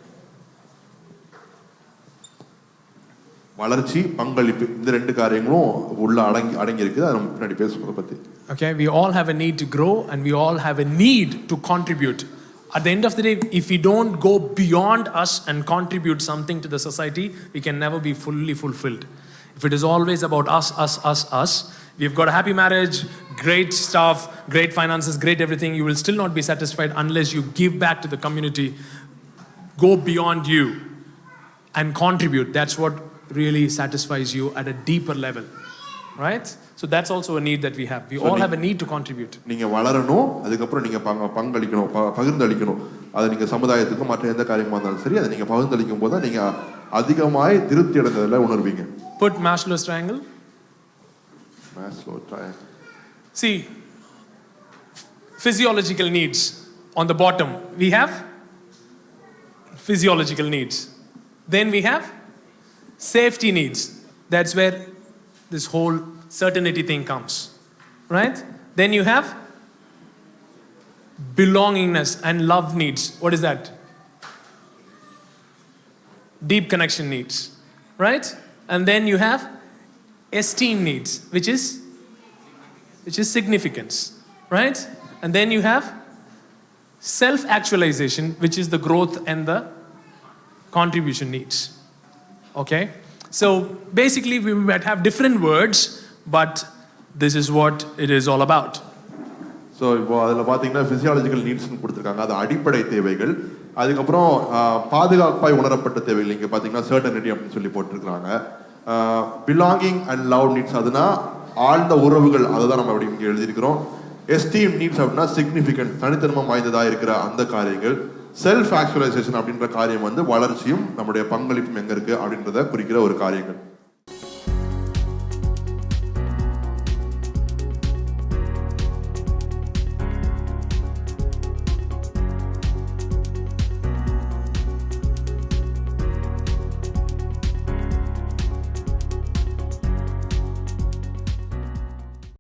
வளர்ச்சி, பங்களிப்பு, இந்த 2 காரியங்களும் உள்ள அடங்கி இருக்குது. அது நம்ம பின்னாடி பேசுறத பத்தி. Okay, we all have a need to grow and we all have a need to contribute. At the end of the day, if we don't go beyond us and contribute something to the society, we can never be fully fulfilled. If it is always about us, we've got a happy marriage, great stuff, great finances, great everything, you will still not be satisfied unless you give back to the community go beyond you and contribute. That's what really satisfies you at a deeper level, right? So that's also a need that we have. We all have a need to contribute. நீங்க வளரணும், அதுக்கப்புறம் நீங்க பங்களிக்கணும், பகிர்ந்தளிக்கணும். அது நீங்க சமுதாயத்துக்கு மற்ற எந்த காரியமா இருந்தாலும் சரி, அதை நீங்க பகிர்ந்தளிக்கும் போது நீங்க அதிகமாய் திருப்தி அடைந்ததுல உணர்வீங்க. Put Maslow's triangle. Maslow triangle. See, physiological needs on the bottom. We have physiological needs. Then we have safety needs. That's where this whole certainty thing comes, right? Then you have belongingness and love needs. What is that? Deep connection needs, right? And then you have esteem needs, which is significance, right? And then you have self-actualization, which is the growth and the contribution needs. Okay? So basically we might have different words, but this is what it is all about. So இப்போ அதில் பார்த்தீங்கன்னா physiological நீட்ஸ்னு கொடுத்துருக்காங்க, அது அடிப்படை தேவைகள். அதுக்கப்புறம் பாதுகாப்பாய் உணரப்பட்ட தேவைகள் இங்கே பார்த்தீங்கன்னா சர்டனிட்டி அப்படின்னு சொல்லி போட்டிருக்கிறாங்க. பிலாங்கிங் அண்ட் லவ் நீட்ஸ், அதுனா ஆழ்ந்த உறவுகள், அதை தான் நம்ம அப்படி இங்கே எழுதியிருக்கிறோம். எஸ்டீம் நீட்ஸ் அப்படின்னா சிக்னிஃபிகன்ட், தனித்தன்மம் வாய்ந்ததாக இருக்கிற அந்த காரியங்கள். செல்ஃப் ஆக்சுவலைசேஷன் அப்படின்ற காரியம் வந்து வளர்ச்சியும் நம்முடைய பங்களிப்பும் எங்கே இருக்குது அப்படின்றத குறிக்கிற ஒரு காரியங்கள்.